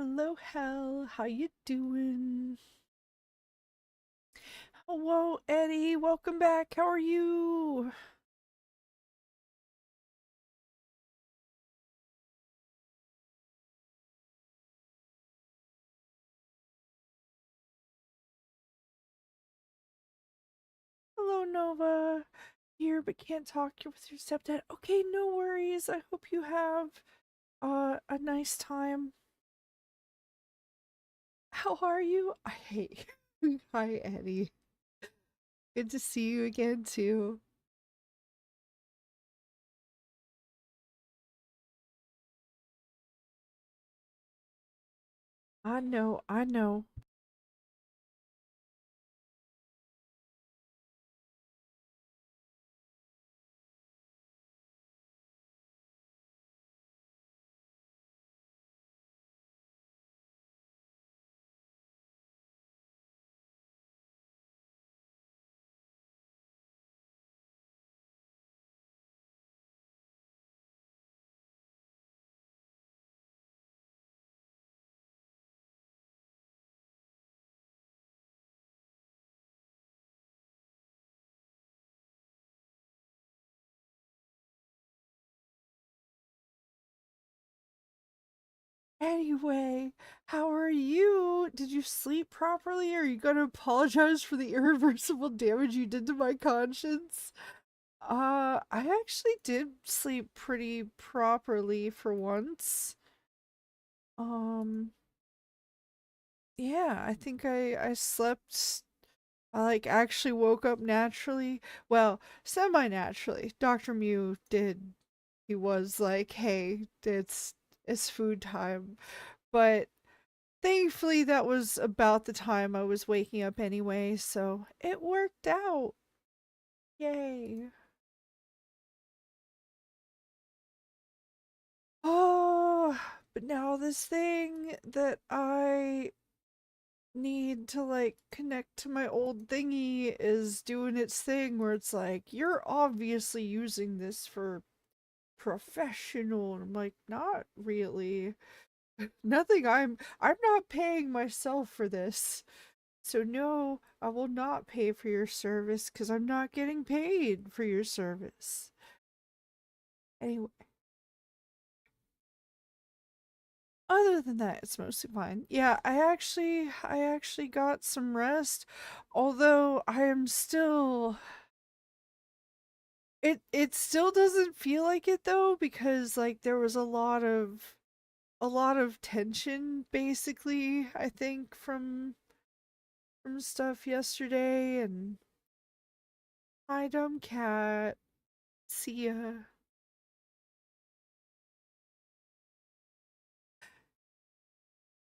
Hello, Hell. How you doing? Hello, Eddie. Welcome back. How are you? Hello, Nova. Here, but can't talk. You're with your stepdad. Okay, no worries. I hope you have a nice time. How are you? I hate you. Hi, Eddie. Good to see you again, too. I know, I know. Anyway, how are you? Did you sleep properly? Are you gonna apologize for the irreversible damage you did to my conscience? I actually did sleep pretty properly for once. Um, yeah, I think I slept. I like actually woke up naturally. Well, semi-naturally. Dr. Mew did. He was like, "Hey, it's food time." But thankfully that was about the time I was waking up anyway, so it worked out. Yay. Oh, but now this thing that I need to like connect to my old thingy is doing its thing where it's like, you're obviously using this for professional. And I'm like, not really. Nothing. I'm not paying myself for this. So no, I will not pay for your service because I'm not getting paid for your service. Anyway, other than that, it's mostly fine. Yeah, I actually got some rest, although I am still it still doesn't feel like it though because like there was a lot of tension basically, I think from stuff yesterday and hi dumb cat. See ya.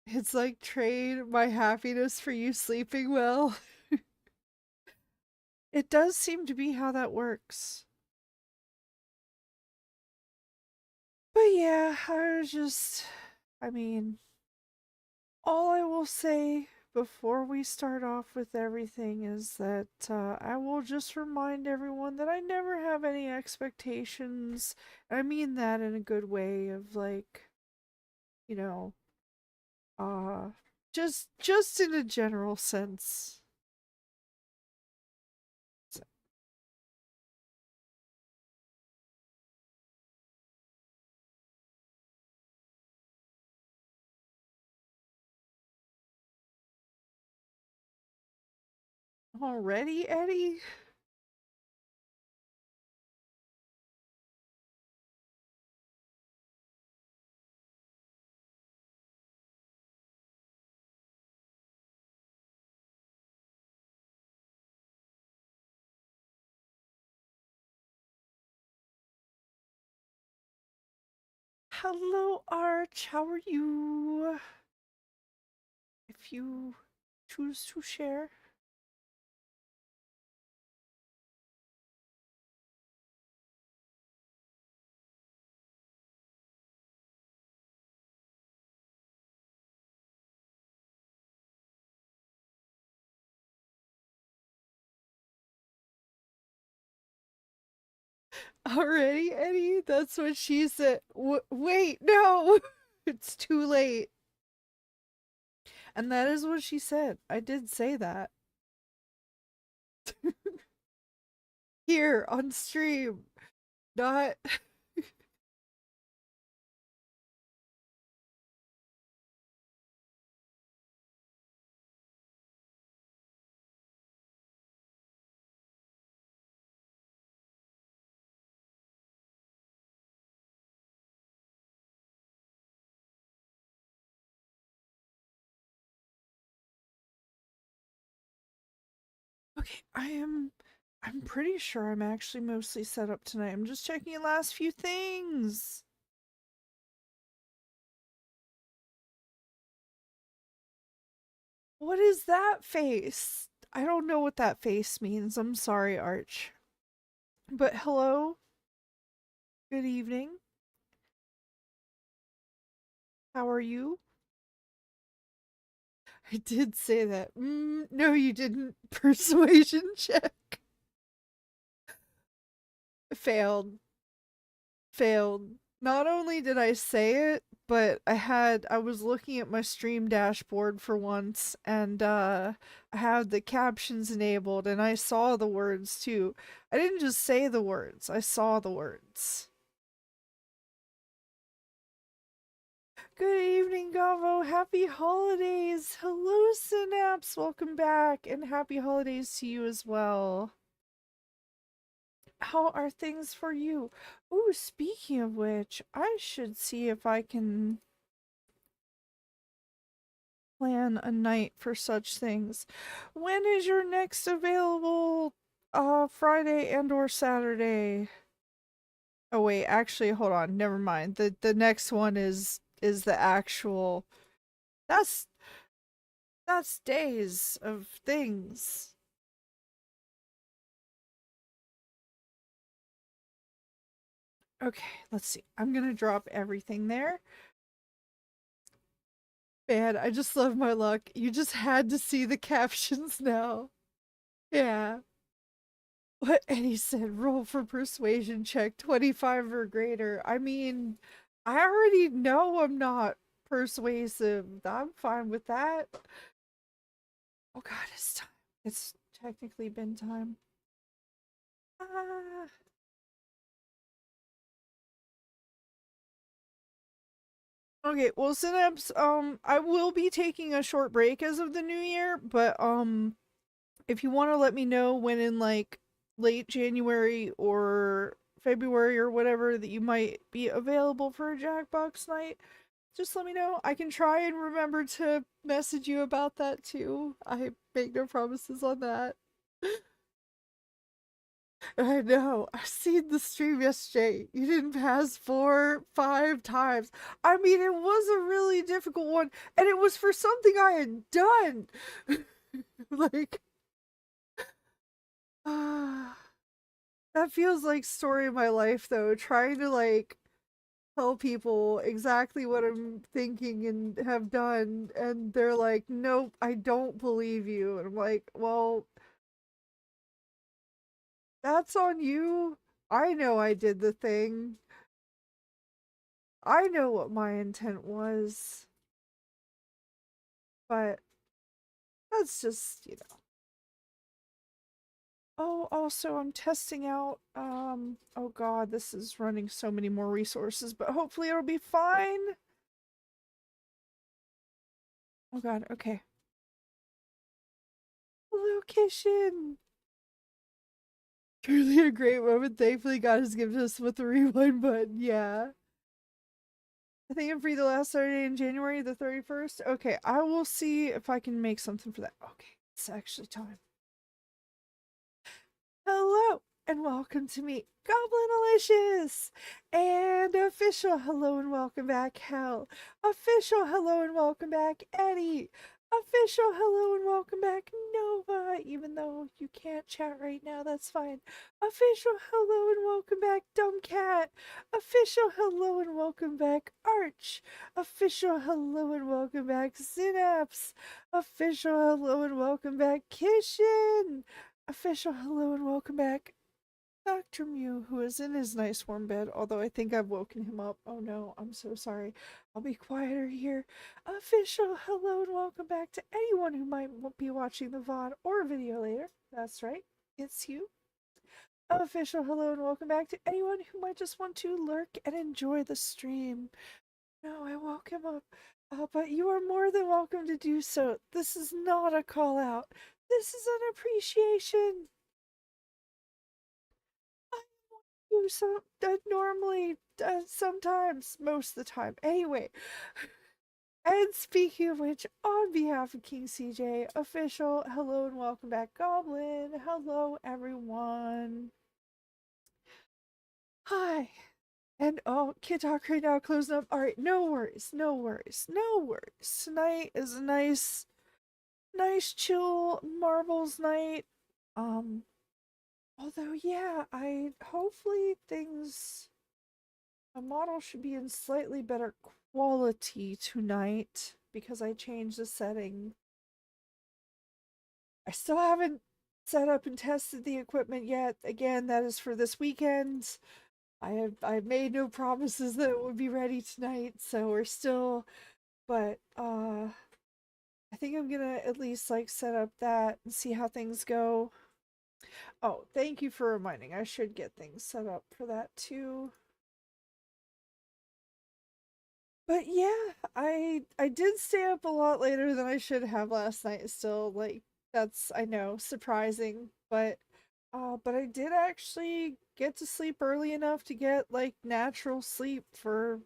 It's like trade my happiness for you sleeping well. It does seem to be how that works. But yeah, I mean, all I will say before we start off with everything is that I will just remind everyone that I never have any expectations. I mean that in a good way of like, you know, uh just in a general sense. So, already, Eddie? Hello, Arch. How are you? If you choose to share. Already, Eddie? That's what she said. Wait, no! It's too late. And that is what she said. I did say that. Here on stream. Not. Okay, I'm pretty sure I'm actually mostly set up tonight. I'm just checking the last few things. What is that face? I don't know what that face means. I'm sorry, Arch. But hello, good evening. How are you? I did say that. No, you didn't. Persuasion check. Failed. Failed. Not only did I say it, but I was looking at my stream dashboard for once, and I had the captions enabled, and I saw the words too. I didn't just say the words, I saw the words. Good evening, Gobo. Happy holidays. Hello, Synapse. Welcome back, and happy holidays to you as well. How are things for you? Ooh, speaking of which, I should see if I can plan a night for such things. When is your next available Friday and or Saturday? Oh wait, actually hold on, never mind. The next one is the actual that's that's days of things. Okay, let's see. I'm gonna drop everything there. Man, I just love my luck. You just had to see the captions now. Yeah. What Eddie said, roll for persuasion check 25 or greater. I mean, I already know I'm not persuasive. I'm fine with that. Oh god, it's time. It's technically been time. Ah. Okay, well, Synapse, I will be taking a short break as of the new year, but if you want to let me know when in like late January or February or whatever that you might be available for a Jackbox night, just let me know. I can try and remember to message you about that too. I make no promises on that. I know. I seen the stream yesterday. You didn't pass 4, 5 times. I mean, it was a really difficult one, and it was for something I had done. Like, ah. That feels like story of my life though, trying to like tell people exactly what I'm thinking and have done, and they're like, "Nope, I don't believe you." And I'm like, "Well, that's on you. I know I did the thing. I know what my intent was." But that's just, Oh, also I'm testing out oh god, this is running so many more resources, but hopefully it'll be fine. Oh god, okay. Hello, Kishin. Truly a great moment. Thankfully, God has given us with the rewind button. Yeah. I think I'm free the last Saturday in January, the 31st. Okay, I will see if I can make something for that. Okay, it's actually time. Hello and welcome to me, Goblinalicious! And official hello and welcome back, Hell. Official hello and welcome back, Eddie. Official hello and welcome back, Nova. Even though you can't chat right now, that's fine. Official hello and welcome back, Dumb Cat. Official hello and welcome back, Arch. Official hello and welcome back, Synapse. Official hello and welcome back, Kishin. Official hello and welcome back, Dr. Mew, who is in his nice warm bed, although I think I've woken him up. Oh no, I'm so sorry. I'll be quieter here. Official hello and welcome back to anyone who might be watching the VOD or video later. That's right, it's you. Official hello and welcome back to anyone who might just want to lurk and enjoy the stream. No, I woke him up. But you are more than welcome to do so. This is not a call out. This is an appreciation. I you so normally, sometimes, most of the time. Anyway, and speaking of which, on behalf of King CJ, official, hello and welcome back, Goblin. Hello, everyone. Hi. And oh, can't talk right now, closing up. Alright, no worries, no worries, no worries. Tonight is a nice chill marbles night. Um, although yeah, I hopefully things my model should be in slightly better quality tonight because I changed the setting. I still haven't set up and tested the equipment yet. Again, that is for this weekend. I've made no promises that it would be ready tonight, so we're still but I think I'm gonna at least like set up that and see how things go. Oh, thank you for reminding. I should get things set up for that too. But yeah, I did stay up a lot later than I should have last night still. Like that's I know, surprising, but I did actually get to sleep early enough to get like natural sleep for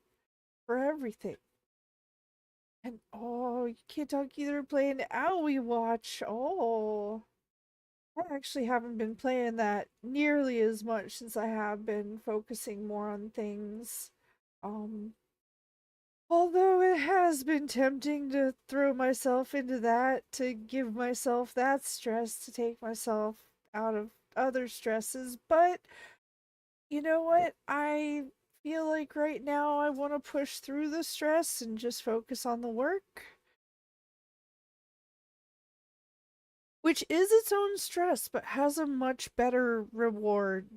everything. And oh, you can't talk either playing Owie Watch. Oh. I actually haven't been playing that nearly as much since I have been focusing more on things. Um, although it has been tempting to throw myself into that to give myself that stress to take myself out of other stresses, but you know what? I feel like right now I want to push through the stress and just focus on the work, which is its own stress but has a much better reward.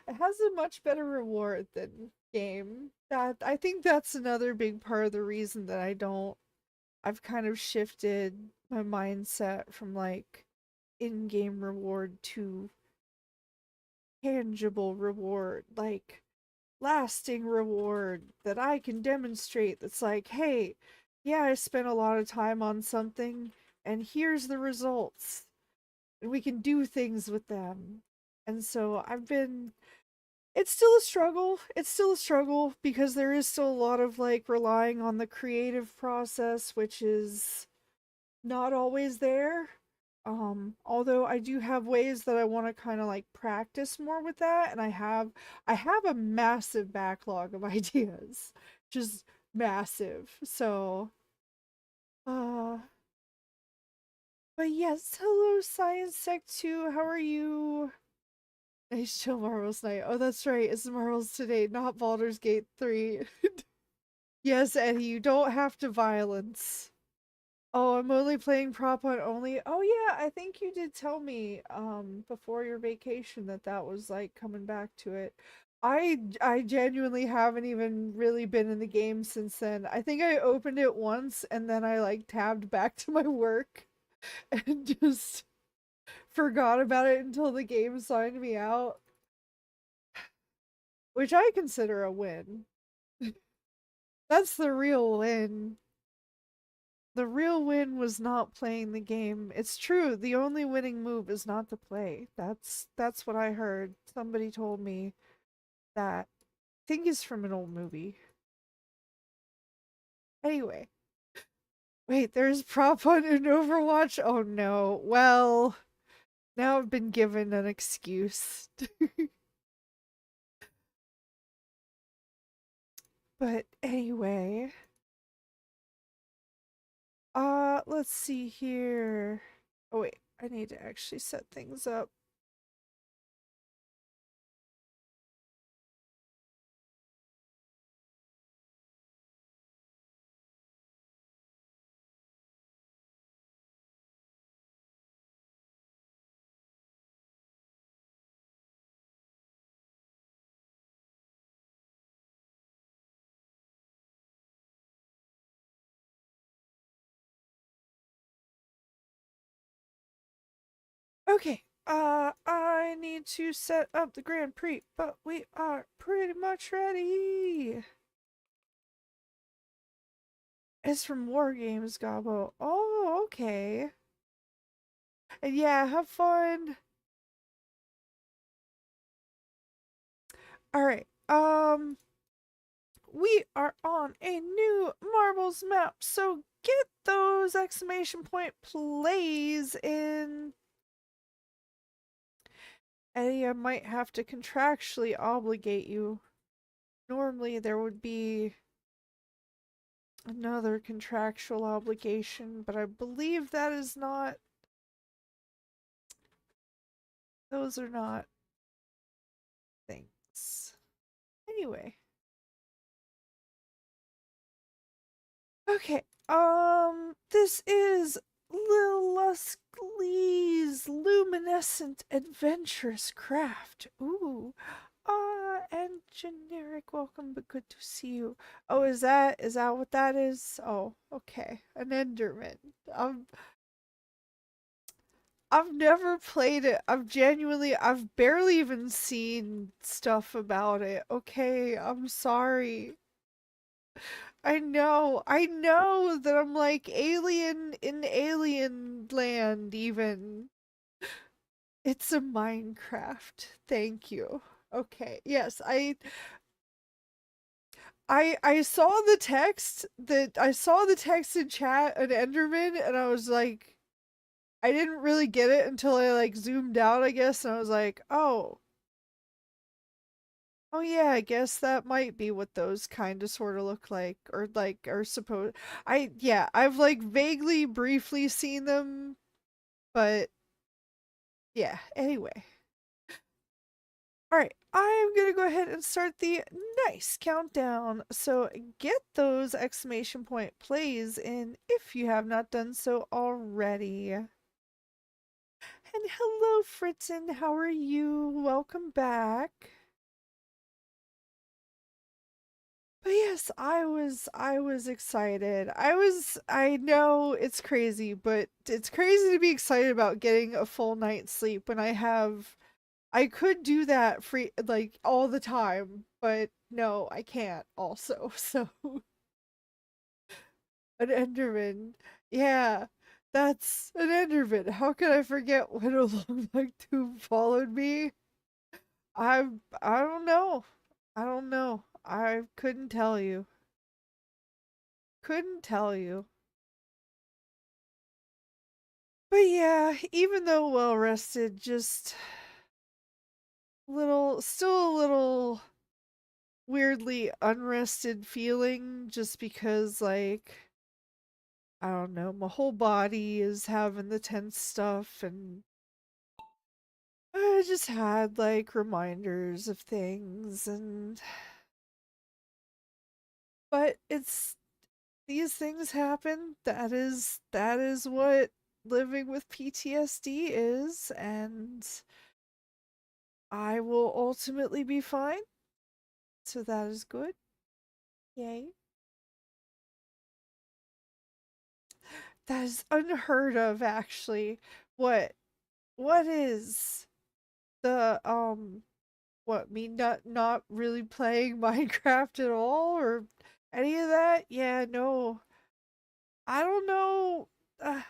It has a much better reward than game. That I think that's another big part of the reason that I've kind of shifted my mindset from like in-game reward to tangible reward, like lasting reward that I can demonstrate that's like, hey, yeah, I spent a lot of time on something and here's the results. And we can do things with them. And so it's still a struggle. It's still a struggle because there is still a lot of like relying on the creative process, which is not always there. Although I do have ways that I want to kind of like practice more with that, and I have a massive backlog of ideas. Just massive. So, uh but yes, hello Science Sec 2. How are you? Nice chill Marvels night. Oh, that's right. It's Marvels today, not Baldur's Gate 3. Yes, Eddie, you don't have to violence. Oh, I'm only playing prop on only. Oh yeah, I think you did tell me before your vacation that that was like coming back to it. I genuinely haven't even really been in the game since then. I think I opened it once and then I like tabbed back to my work and just forgot about it until the game signed me out, which I consider a win. That's the real win. The real win was not playing the game. It's true, the only winning move is not to play. That's what I heard. Somebody told me that. I think it's from an old movie. Anyway. Wait, there's prop hunt in Overwatch? Oh no. Well, now I've been given an excuse. But anyway. Let's see here. Oh wait, I need to actually set things up. Okay, I need to set up the Grand Prix, but we are pretty much ready. It's from War Games, Gobo. Oh, okay. And yeah, have fun. Alright, we are on a new marbles map, so get those exclamation point plays in. Eddie, I might have to contractually obligate you. Normally there would be another contractual obligation, but I believe that is not. Those are not things. Anyway. Okay. This is Lil Luskly's luminescent adventurous craft. Ooh. And generic welcome, but good to see you. Oh, is that what that is? Oh, okay. An Enderman. I've never played it. I've barely even seen stuff about it. Okay, I'm sorry. I know that I'm like alien in alien land even. It's a Minecraft. Thank you. Okay. Yes, I saw the text in chat an Enderman and I was like I didn't really get it until I like zoomed out, I guess, and I was like, "Oh. Oh yeah, I guess that might be what those kind of sort of look like are supposed. I've like vaguely briefly seen them, but yeah, anyway. All right, I'm going to go ahead and start the nice countdown. So get those exclamation point plays in if you have not done so already. And hello Fritzen, how are you? Welcome back. But yes, I was excited. I know it's crazy, but it's crazy to be excited about getting a full night's sleep when I could do that free like all the time, but no, I can't also. So an Enderman. Yeah. That's an Enderman. How could I forget what a long like tube followed me? I don't know. I don't know. I couldn't tell you. Couldn't tell you. But yeah, even though well rested, just still a little weirdly unrested feeling just because, like, I don't know, my whole body is having the tense stuff and I just had like reminders of things but it's these things happen. That is what living with PTSD is, and I will ultimately be fine. So that is good. Yay. That is unheard of actually. What what is the what me not really playing Minecraft at all or any of that? Yeah, no. I don't know. Uh,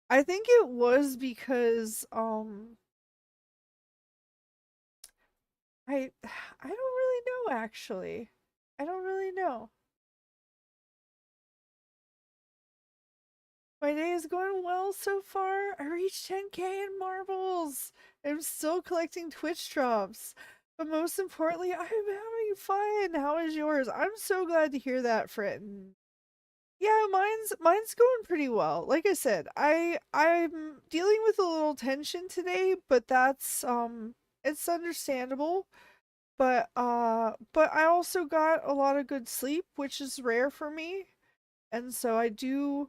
I think it was because I don't really know actually. I don't really know. My day is going well so far. I reached 10K in marbles. I'm still collecting Twitch drops. But most importantly, I'm having fun. How is yours? I'm so glad to hear that, Fritten. Yeah, mine's going pretty well. Like I said, I'm dealing with a little tension today, but that's it's understandable. But I also got a lot of good sleep, which is rare for me. And so I do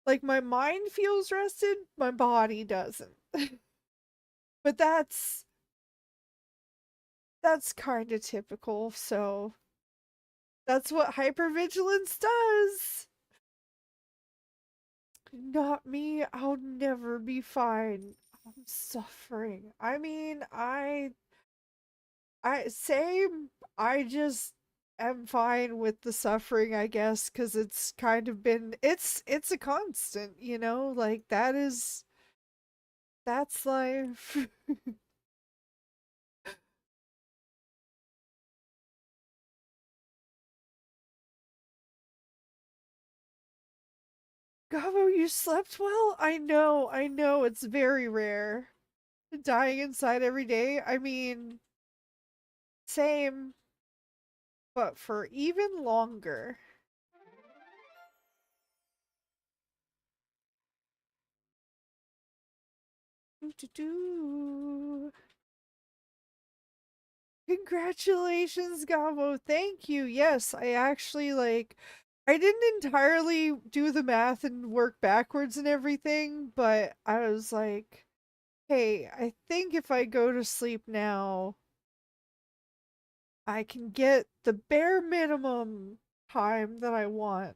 like my mind feels rested, my body doesn't. But that's kind of typical. So that's what hypervigilance does. Not me. I'll never be fine. I'm suffering. I mean, I same. I just am fine with the suffering, I guess, because it's kind of been it's a constant, you know, like that's life. Gabo, you slept well? I know, it's very rare. Dying inside every day. I mean, same, but for even longer. Doo-doo-doo. Congratulations, Gabo. Thank you. Yes, I actually I didn't entirely do the math and work backwards and everything, but I was like, hey, I think if I go to sleep now, I can get the bare minimum time that I want.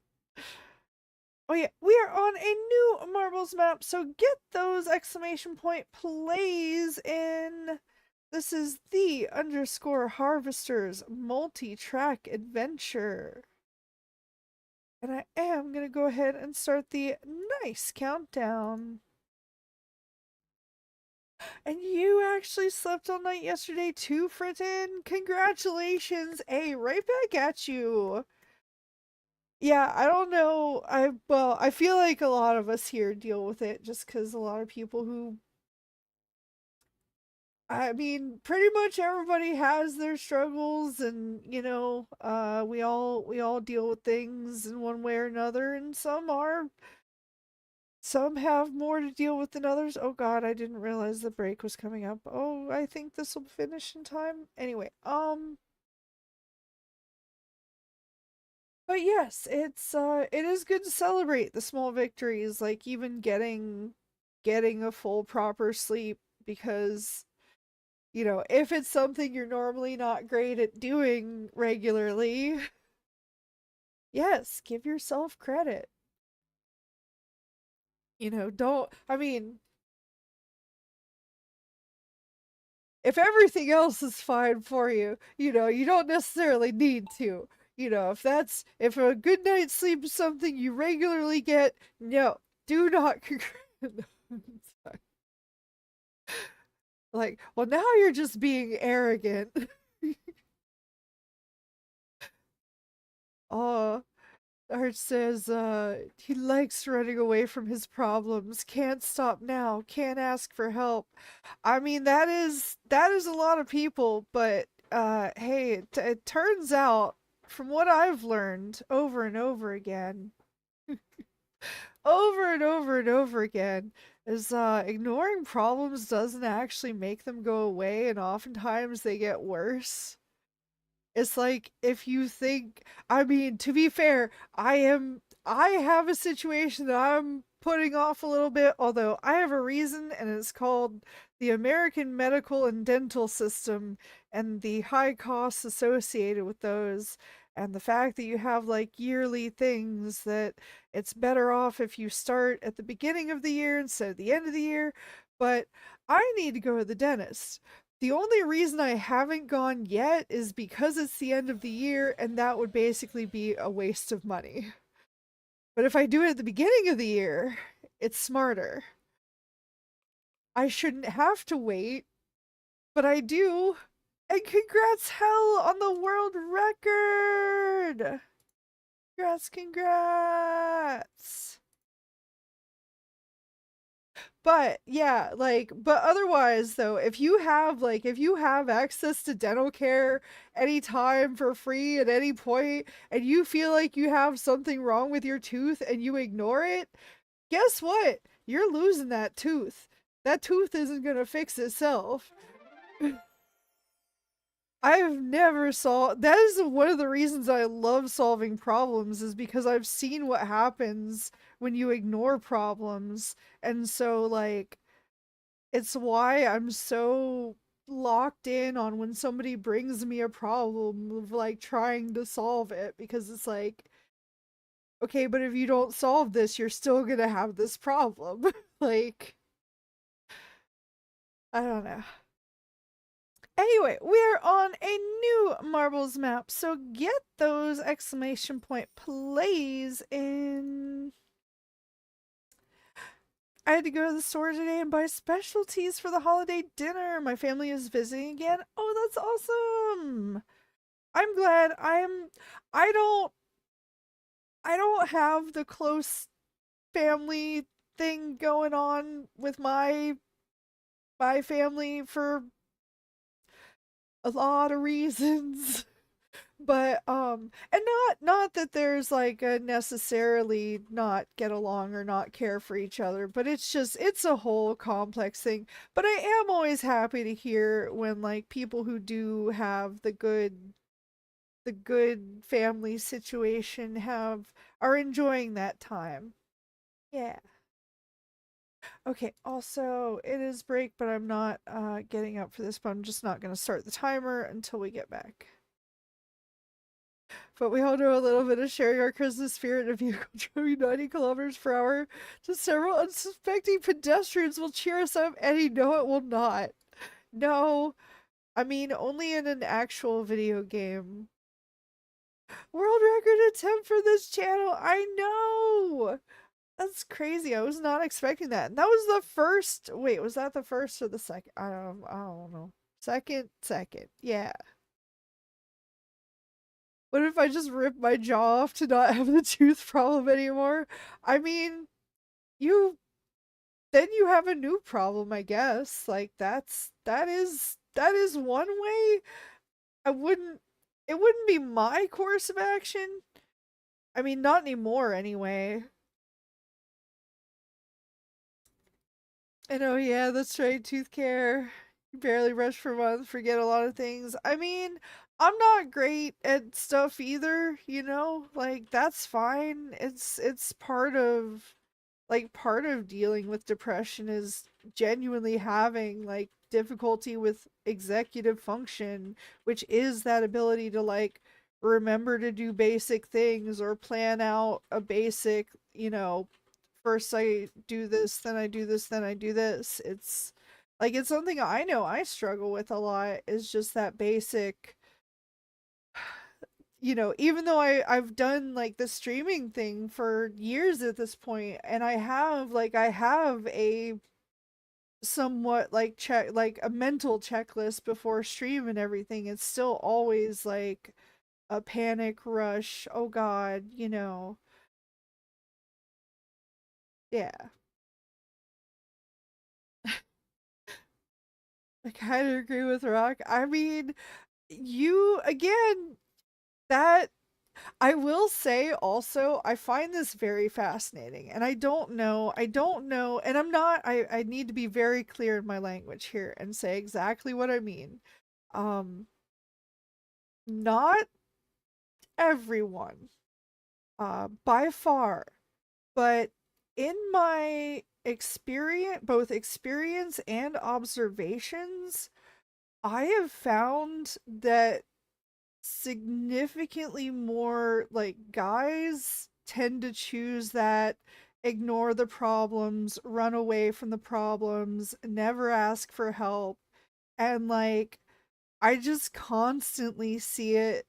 Oh yeah, we are on a new marbles map, so get those exclamation point plays in. This is the underscore harvesters multi-track adventure. And I am gonna go ahead and start the nice countdown. And you actually slept all night yesterday too, Fritten? Congratulations! Hey, right back at you. Yeah, I don't know. I feel like a lot of us here deal with it just because a lot of people who I mean, pretty much everybody has their struggles and, you know, we all deal with things in one way or another and some have more to deal with than others. Oh god, I didn't realize the break was coming up. Oh, I think this will finish in time. Anyway, but yes, it is good to celebrate the small victories, like even getting a full proper sleep because you know, if it's something you're normally not great at doing regularly, yes, give yourself credit. You know, don't, I mean, if everything else is fine for you, you know, you don't necessarily need to. You know, if a good night's sleep is something you regularly get, no, do not. Like, well, now you're just being arrogant. Oh, Art says he likes running away from his problems. Can't stop now. Can't ask for help. I mean that is a lot of people, but hey, it turns out from what I've learned over and over again, over and over and over again, is ignoring problems doesn't actually make them go away, and oftentimes they get worse. It's like if you think, I mean, to be fair, I have a situation that I'm putting off a little bit, although I have a reason, and it's called the American medical and dental system and the high costs associated with those. And the fact that you have like yearly things that it's better off if you start at the beginning of the year instead of the end of the year. But I need to go to the dentist. The only reason I haven't gone yet is because it's the end of the year, and that would basically be a waste of money. But if I do it at the beginning of the year, it's smarter. I shouldn't have to wait, but I do. And congrats, Hell, on the world record! Congrats, congrats! But yeah, but otherwise though, if you have access to dental care anytime for free at any point, and you feel like you have something wrong with your tooth and you ignore it, guess what? You're losing that tooth. That tooth isn't gonna fix itself. I've never saw that is one of the reasons I love solving problems is because I've seen what happens when you ignore problems. And so it's why I'm so locked in on when somebody brings me a problem of like trying to solve it because it's like, okay, but if you don't solve this, you're still gonna have this problem. like I don't know. Anyway, we're on a new marbles map, so get those exclamation point plays in. I had to go to the store today and buy specialties for the holiday dinner. My family is visiting again. Oh, that's awesome. I'm glad. I don't I don't have the close family thing going on with my family for a lot of reasons. But and not that there's like a necessarily not get along or not care for each other, but it's just it's a whole complex thing. But I am always happy to hear when like people who do have the good family situation have are enjoying that time. Yeah. Okay, also it is break, but I'm not getting up for this, but I'm just not gonna start the timer until we get back. But we all know a little bit of sharing our Christmas spirit in a vehicle driving 90 kilometers per hour to several unsuspecting pedestrians will cheer us up, and you know it will not. No, I mean only in an actual video game. World record attempt for this channel. I know. That's crazy. I was not expecting that. And that was the first. Wait, was that the first or the second? I don't know. Second. Yeah. What if I just rip my jaw off to not have the tooth problem anymore? I mean, you then you have a new problem, I guess. Like that is one way. I wouldn't it wouldn't be my course of action. I mean, not anymore anyway. And oh yeah, that's right, tooth care. You barely brush for a month, forget a lot of things. I mean, I'm not great at stuff either, you know? Like that's fine. It's part of dealing with depression is genuinely having like difficulty with executive function, which is that ability to like remember to do basic things or plan out a basic, first I do this, then I do this, then I do this. It's something I know I struggle with a lot is just that basic, even though I've done like the streaming thing for years at this point, and I have a somewhat like check like a mental checklist before stream and everything. It's still always like a panic rush. Oh God, yeah. I kind of agree with Rock. I mean, you again that I will say also, I find this very fascinating, and I don't know, and I need to be very clear in my language here and say exactly what I mean. Um, not everyone, by far, but in my both experience and observations, I have found that significantly more like guys tend to choose that ignore the problems, run away from the problems, never ask for help. And like I just constantly see it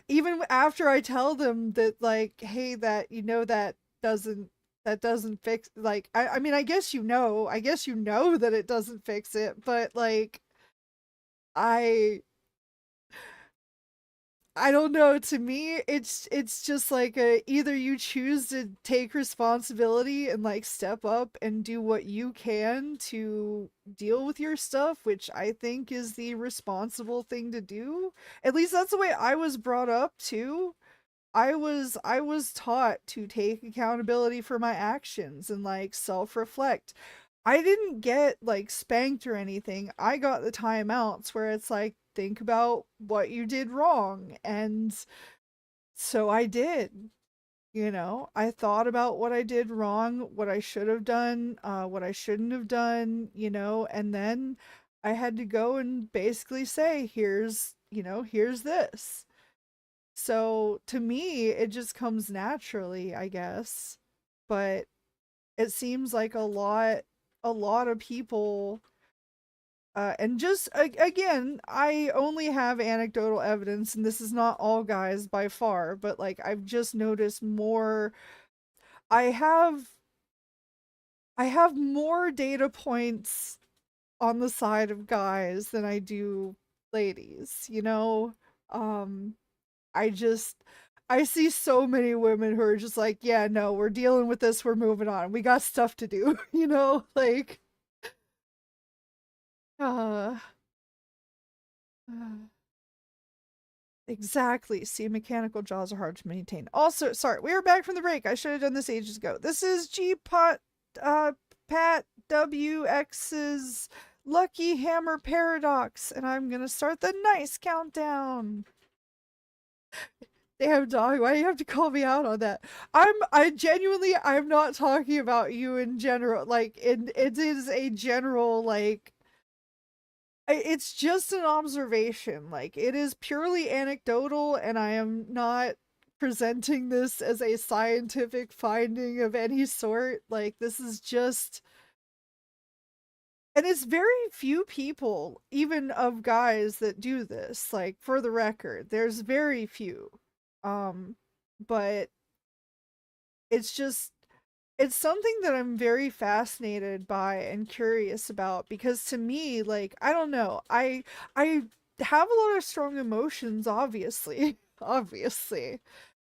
even after I tell them that like hey doesn't that doesn't fix like I mean I guess you know that it doesn't fix it, but like I I don't know. To me, it's just like either you choose to take responsibility and like step up and do what you can to deal with your stuff, which I think is the responsible thing to do. At least that's the way I was brought up too. I was taught to take accountability for my actions and like self-reflect. I didn't get like spanked or anything. I got the timeouts where it's like think about what you did wrong, and so I did. I thought about what I did wrong, what I should have done, what I shouldn't have done, and then I had to go and basically say, here's this. So to me, it just comes naturally, I guess. But it seems like a lot of people And just again, I only have anecdotal evidence, and this is not all guys by far, but like I've just noticed more. I have I have more data points on the side of guys than I do ladies, you know? Um I just I see so many women who are just like, yeah, no, we're dealing with this, we're moving on. We got stuff to do, you know? Like uh exactly. See, mechanical jaws are hard to maintain. Also, sorry, we are back from the break. I should have done this ages ago. This is uh Pat WX's Lucky Hammer Paradox, and I'm gonna start the nice countdown. Damn dog, why do you have to call me out on that? I genuinely I'm not talking about you in general. Like it is a general like it's just an observation. Like it is purely anecdotal, and I am not presenting this as a scientific finding of any sort. Like this is just and it's very few people, even of guys, that do this. Like for the record, there's very few. Um but it's just it's something that I'm very fascinated by and curious about because to me, like, I don't know, I have a lot of strong emotions, obviously, obviously,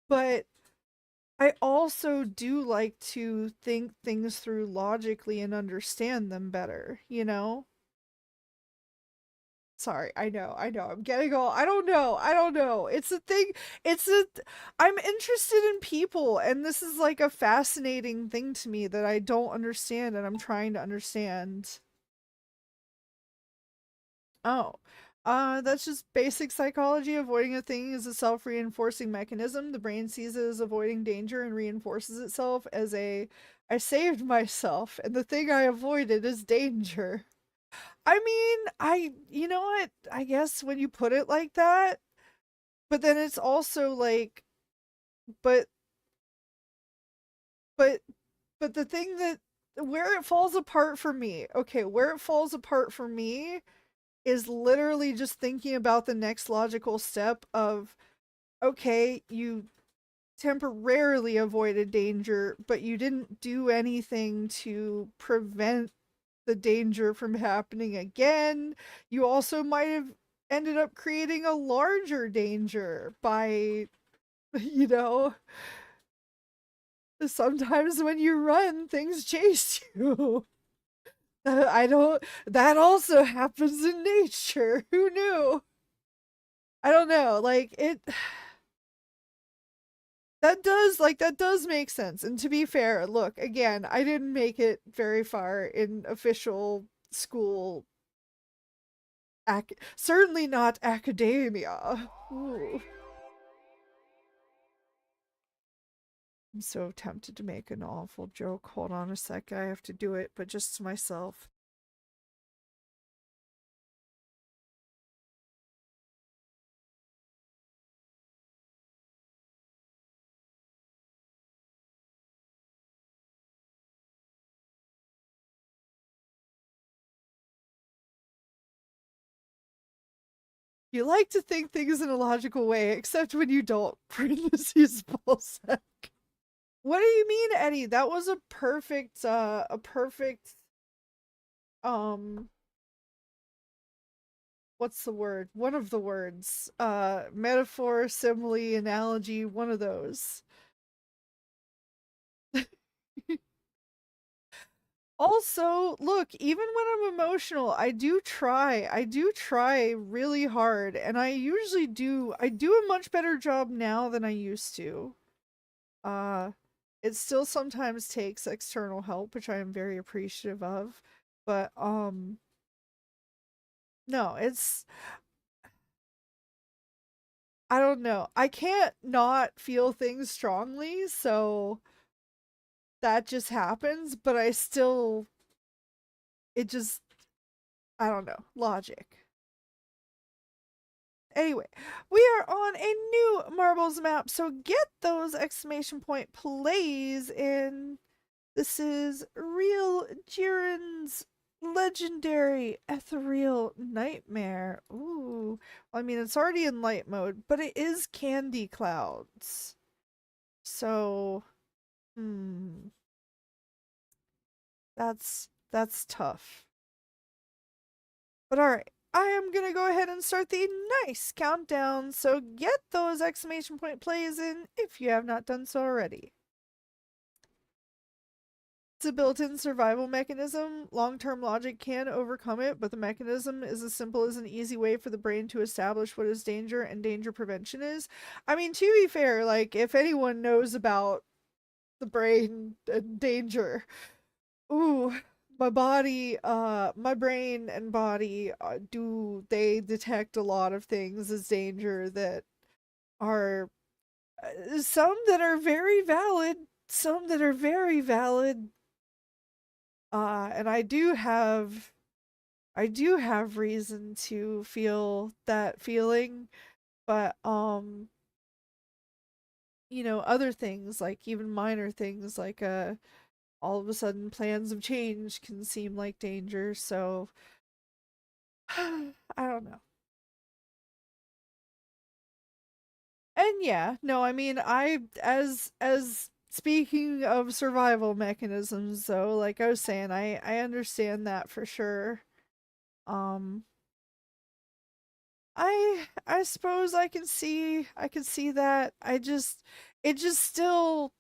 but I also do like to think things through logically and understand them better, you know? Sorry, I know. I'm getting all I don't know. It's a thing. It's a I'm interested in people, and this is like a fascinating thing to me that I don't understand and I'm trying to understand. Oh. That's just basic psychology. Avoiding a thing is a self-reinforcing mechanism. The brain sees it as avoiding danger and reinforces itself as a I saved myself, and the thing I avoided is danger. I mean, you know what? I guess when you put it like that, but then it's also like, but, but, but the thing that, where it falls apart for me, okay, where it falls apart for me is literally just thinking about the next logical step of, okay, you temporarily avoided danger, but you didn't do anything to prevent the danger from happening again. You also might have ended up creating a larger danger by, you know, sometimes when you run, things chase you. I don't, that also happens in nature. Who knew? I don't know. Like, that does make sense. And to be fair, look, again, I didn't make it very far in official school certainly not academia. Ooh. I'm so tempted to make an awful joke. Hold on a sec. I have to do it, but just to myself. You like to think things in a logical way, except when you don't. Parentheses ballsack. What do you mean, Eddie? That was a perfect, um, what's the word? One of the words. Metaphor, simile, analogy, one of those. Also, look, even when I'm emotional, I do try really hard, and I do a much better job now than I used to. Uh, it still sometimes takes external help, which I am very appreciative of, but, no, I don't know. I can't not feel things strongly, so that just happens, but it just, I don't know, logic. Anyway, we are on a new marbles map, so get those exclamation point plays in. This is Real Jiren's Legendary ethereal nightmare. Ooh. I mean, it's already in light mode, but it is candy clouds. So, hmm, that's tough. But all right, I am gonna go ahead and start the nice countdown. So get those exclamation point plays in if you have not done so already. It's a built-in survival mechanism. Long-term logic can overcome it, but the mechanism is as simple as an easy way for the brain to establish what is danger and danger prevention is. I mean, to be fair, like if anyone knows about the brain and danger, ooh, my brain and body do they detect a lot of things as danger that are some that are very valid, some that are very valid. And I do have reason to feel that feeling, but other things like even minor things like all of a sudden plans of change can seem like danger, so I don't know. And yeah, no, I mean, I as speaking of survival mechanisms though, like I was saying, I understand that for sure. Um I suppose I can see that. It just still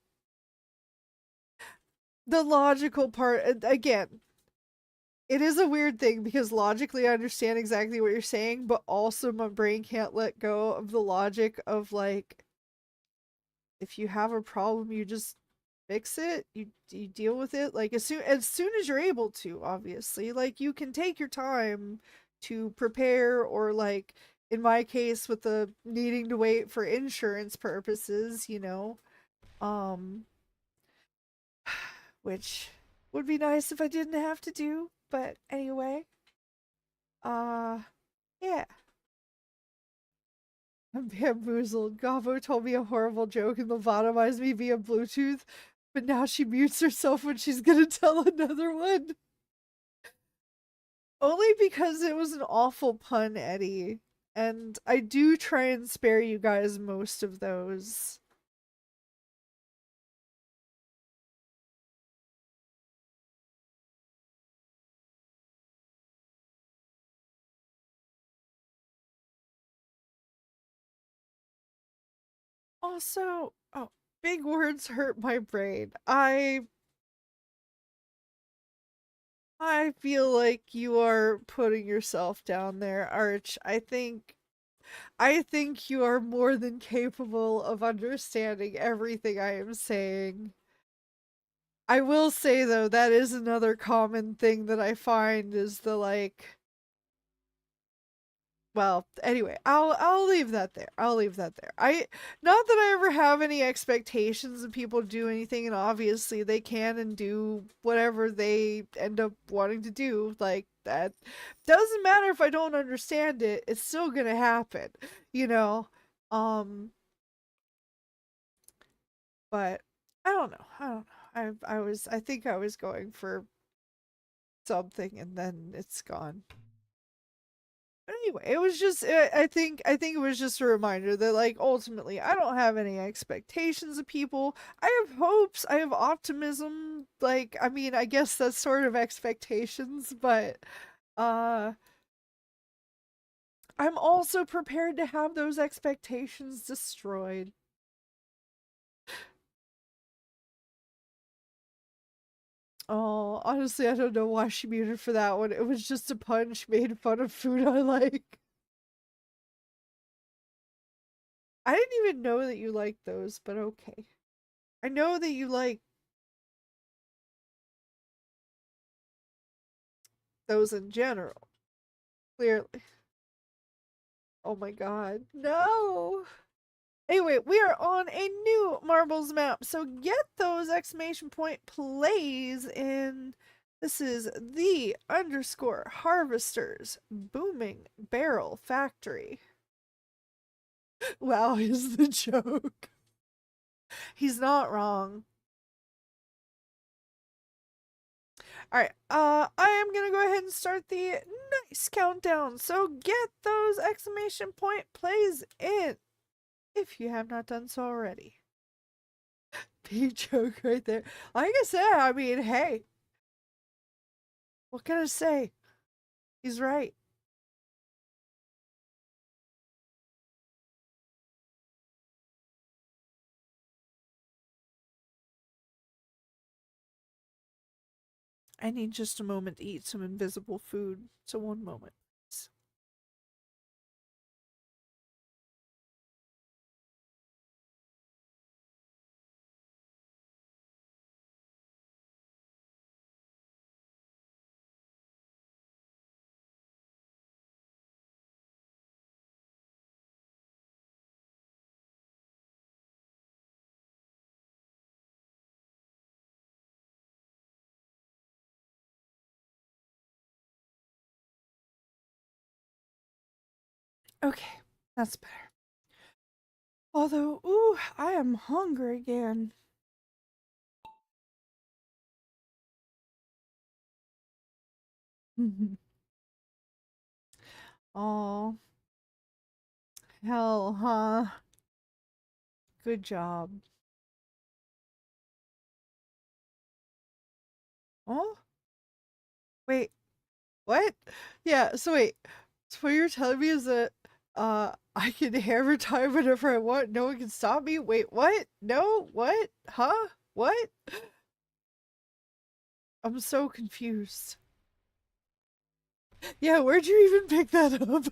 the logical part again. It is a weird thing because logically I understand exactly what you're saying, but also my brain can't let go of the logic of like if you have a problem, you just fix it. You deal with it like as soon as you're able to, obviously. Like you can take your time to prepare or like in my case with the needing to wait for insurance purposes, um which would be nice if I didn't have to do, but anyway. Uh yeah. I'm bamboozled. Gobo told me a horrible joke and lobotomized me via Bluetooth, but now she mutes herself when she's gonna tell another one. Only because it was an awful pun, Eddie. And I do try and spare you guys most of those. Also, oh, big words hurt my brain. I feel like you are putting yourself down there, Arch. I think you are more than capable of understanding everything I am saying. I will say though, that is another common thing that I find is the like well, anyway, I'll leave that there. I'll leave that there. I not that I ever have any expectations of people do anything, and obviously they can and do whatever they end up wanting to do. Like that doesn't matter if I don't understand it. It's still gonna happen, you know. Um, but I don't know. I don't know. I think I was going for something and then it's gone. But anyway, it was just I think it was just a reminder that like ultimately I don't have any expectations of people. I have hopes, I have optimism. Like I mean, I guess that's sort of expectations, but uh I'm also prepared to have those expectations destroyed. Oh, honestly, I don't know why she muted for that one. It was just a pun. She made fun of food I like. I didn't even know that you liked those, but okay. I know that you like those in general, clearly. Oh my god. No! Anyway, we are on a new marbles map, so get those exclamation point plays in. This is the underscore harvesters booming barrel factory. Wow, is the joke. He's not wrong. Alright, I am gonna go ahead and start the nice countdown. So get those exclamation point plays in if you have not done so already. Big joke right there. Like I said, I mean, hey, what can I say? He's right. I need just a moment to eat some invisible food. So one moment. Okay, that's better. Although, ooh, I am hungry again. Oh, hell, huh? Good job. Oh, wait, what? Yeah, so wait. So what you're telling me is that I can hammer time whenever I want. No one can stop me. Wait, what? No, what? Huh? What? I'm so confused. Yeah, where'd you even pick that up?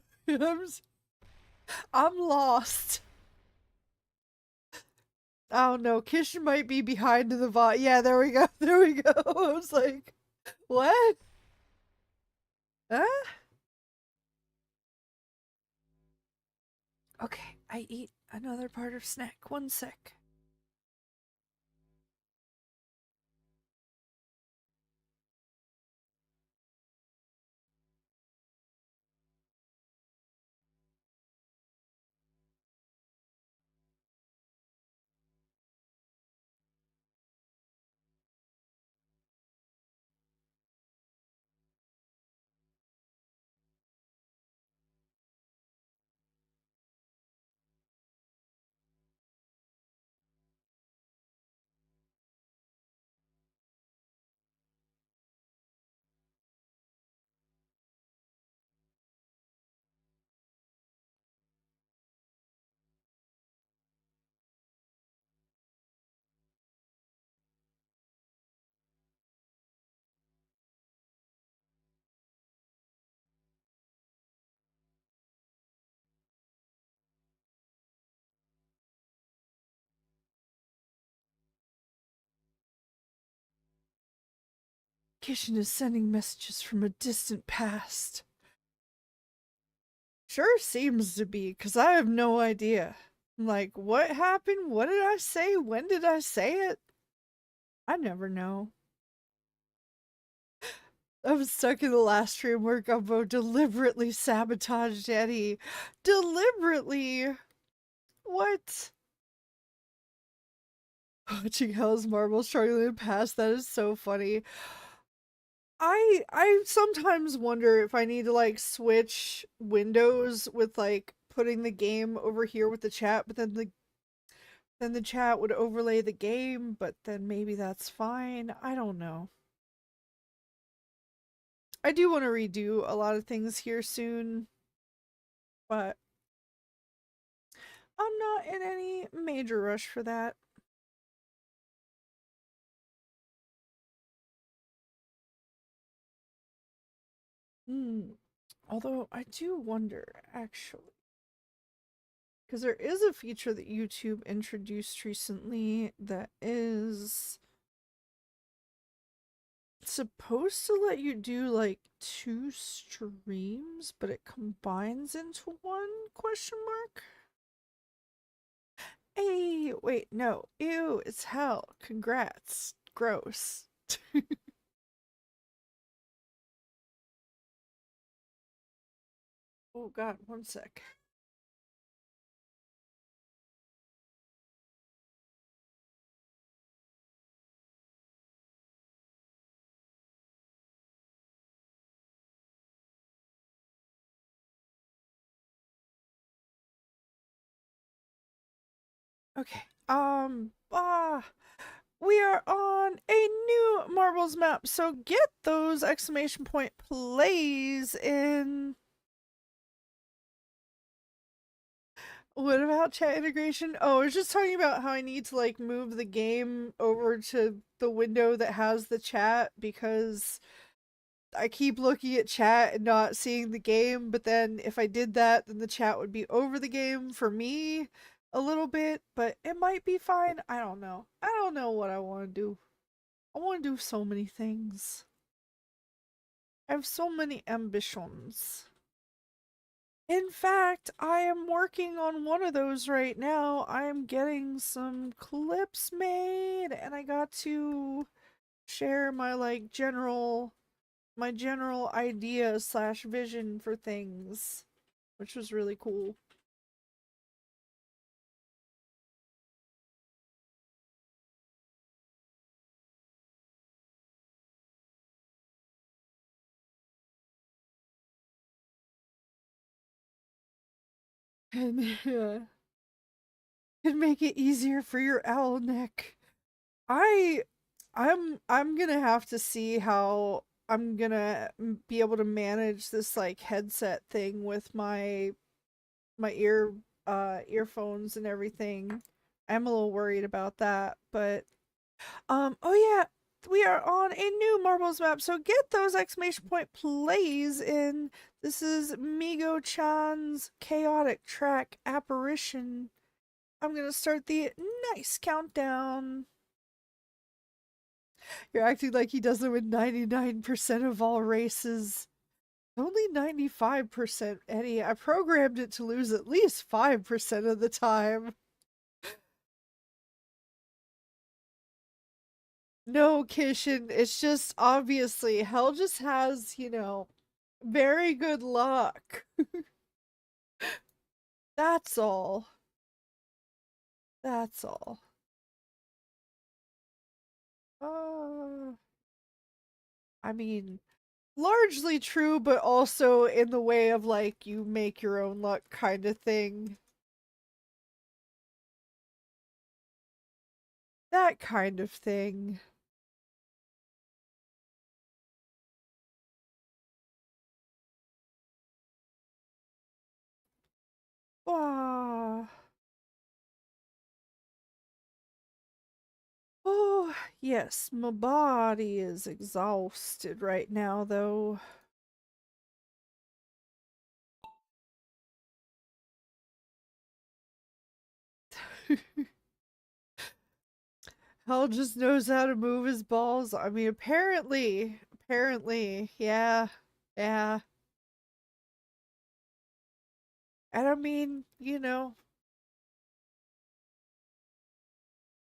I'm lost. I don't know. Kish might be behind the bot. Yeah, there we go. There we go. I was like, what? Huh? Okay, I eat another part of snack. One sec. Kishin is sending messages from a distant past. Sure seems to be, because I have no idea. Like, what happened? What did I say? When did I say it? I never know. I was stuck in the last stream where Gobo deliberately sabotaged Eddie. Deliberately! What? Watching Hell's Marble struggling past that is so funny. I sometimes wonder if I need to like switch windows with like putting the game over here with the chat, but then the chat would overlay the game, but then maybe that's fine. I don't know. I do want to redo a lot of things here soon, but I'm not in any major rush for that. Hmm. Although I do wonder, actually, because there is a feature that YouTube introduced recently that is supposed to let you do like two streams, but it combines into one question mark. Hey, wait, no. Ew, it's hell. Congrats. Gross. Oh god, one sec. Okay. We are on a new marbles map, so get those exclamation point plays in. What about chat integration? Oh, I was just talking about how I need to like move the game over to the window that has the chat because I keep looking at chat and not seeing the game, but then if I did that, then the chat would be over the game for me a little bit, but it might be fine. I don't know. I don't know what I want to do. I want to do so many things. I have so many ambitions. In fact, I am working on one of those right now. I am getting some clips made and I got to share my like general idea slash vision for things, which was really cool. And and make it easier for your owl neck. I I'm gonna have to see how I'm gonna be able to manage this like headset thing with my earphones and everything. I'm a little worried about that, but oh yeah, we are on a new marbles map, so get those exclamation point plays in. This is Migo-chan's chaotic track apparition. I'm gonna start the nice countdown. You're acting like he doesn't win 99% of all races. Only 95%, Eddie. I programmed it to lose at least 5% of the time. No, Kishin, it's just obviously Hell just has, very good luck. That's all. That's all. Uh, I mean, largely true, but also in the way of like you make your own luck kind of thing. That kind of thing. Ah. Oh, yes, my body is exhausted right now, though. Hell just knows how to move his balls. I mean, apparently, yeah, yeah. And I mean,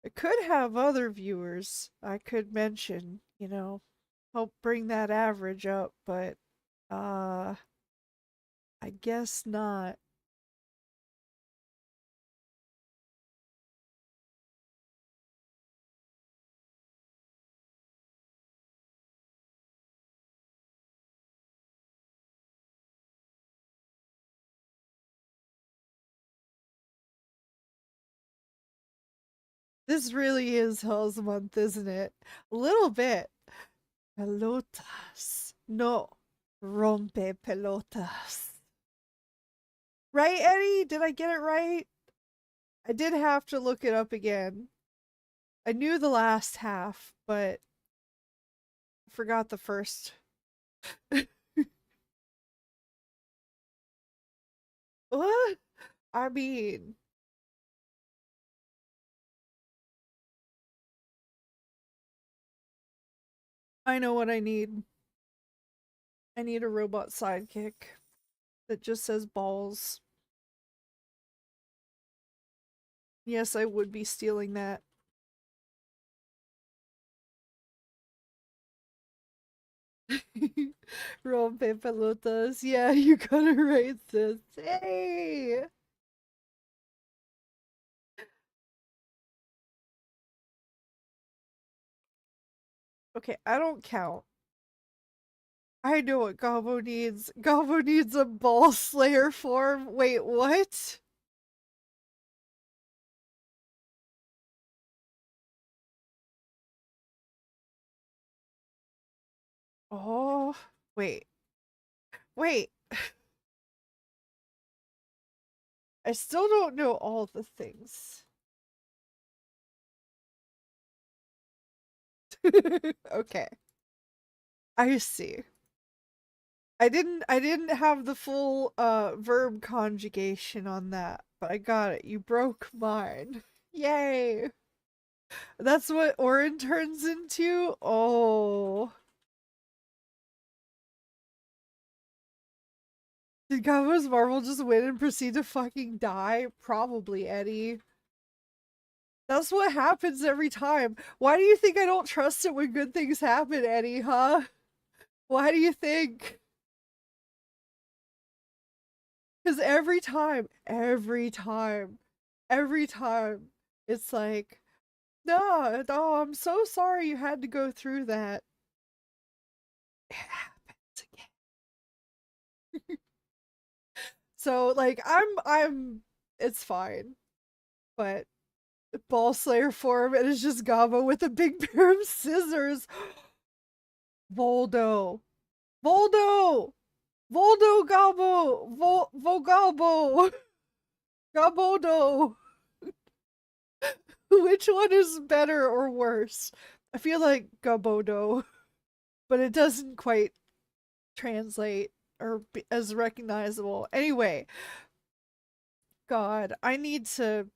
I could have other viewers I could mention, help bring that average up, but, uh, I guess not. This really is Hell's Month, isn't it? A little bit. Pelotas. No. Rompe pelotas. Right, Eddie? Did I get it right? I did have to look it up again. I knew the last half, but I forgot the first. What? I mean, I know what I need. I need a robot sidekick that just says balls. Yes, I would be stealing that. Rompe pelotas. Yeah, you got it right, sis. Hey! Okay, I don't count. I know what Gobo needs. Gobo needs a ball slayer form. Wait, what? Oh, wait. Wait. I still don't know all the things. Okay. I see. I didn't have the full verb conjugation on that, but I got it. You broke mine. Yay. That's what Orin turns into? Oh. Did Gobo's Marvel just win and proceed to fucking die? Probably, Eddie. That's what happens every time. Why do you think I don't trust it when good things happen, Eddie, huh? Why do you think? Because every time, it's like, no, no, I'm so sorry you had to go through that. It happens again. So, like, it's fine. But Ball Slayer form, and it's just Gabo with a big pair of scissors. Voldo. Voldo! Voldo Gabo! Vogalbo! Gabodo! Which one is better or worse? I feel like Gabodo, but it doesn't quite translate or be as recognizable. Anyway, God, I need to.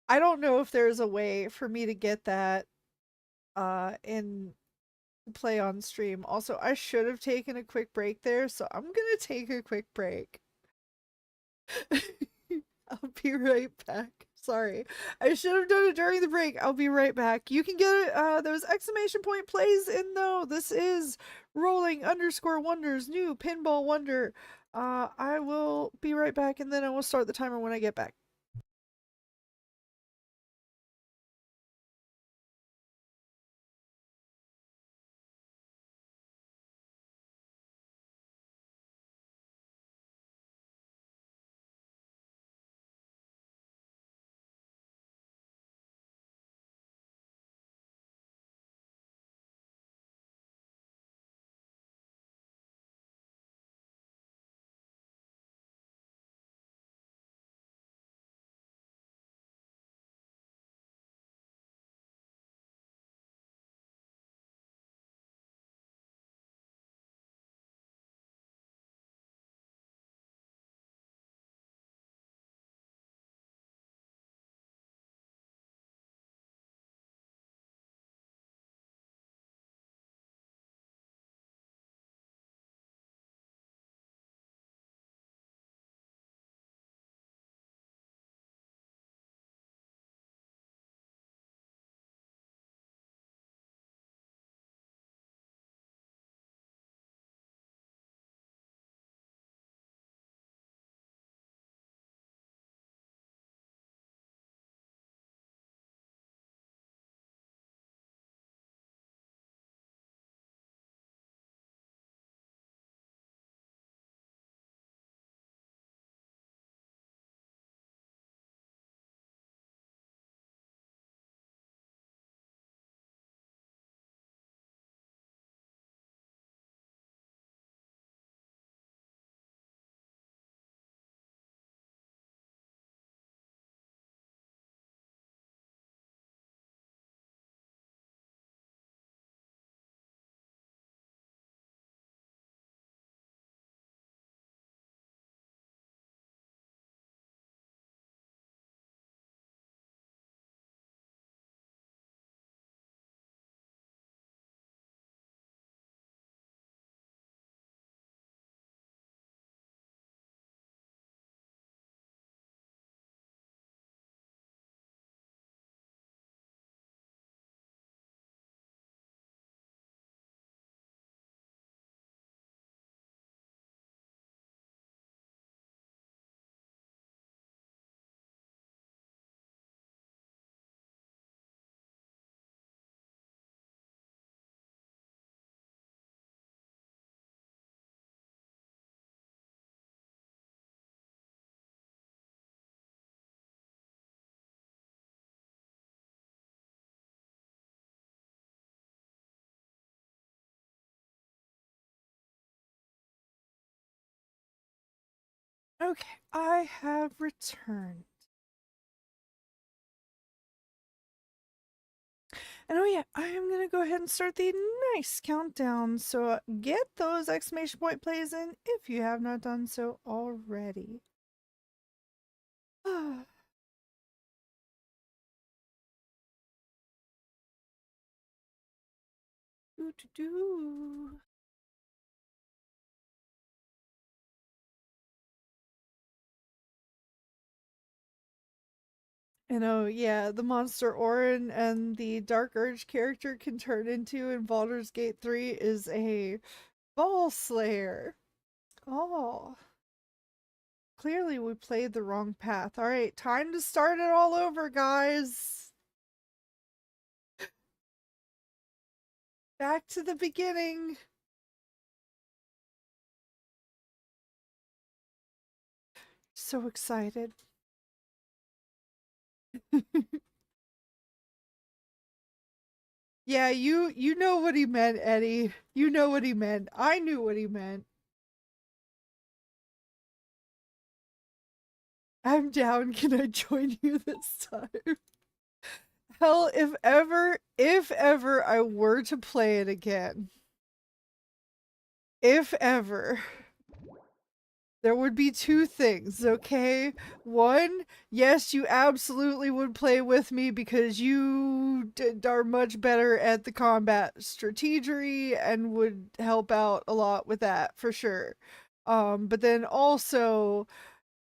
I don't know if there's a way for me to get that in play on stream. Also, I should have taken a quick break there, so I'm gonna take a quick break. I'll be right back. Sorry. I should have done it during the break. I'll be right back. You can get those exclamation point plays in though. This is rolling underscore wonders new pinball wonder. I will be right back and then I will start the timer when I get back. Okay, I have returned. And oh yeah, I am gonna go ahead and start the nice countdown. So get those exclamation point plays in if you have not done so already. Do, do, do. And oh yeah, the monster Orin and the Dark Urge character can turn into in Baldur's Gate 3 is a ball slayer. Oh, clearly we played the wrong path. Alright, time to start it all over, guys. Back to the beginning. So excited. Yeah, you know what he meant, Eddie. You know what he meant. I knew what he meant. I'm down. Can I join you this time? Hell, if ever I were to play it again, if ever, there would be two things, okay? One, yes, you absolutely would play with me because you are much better at the combat strategy and would help out a lot with that for sure. But then also,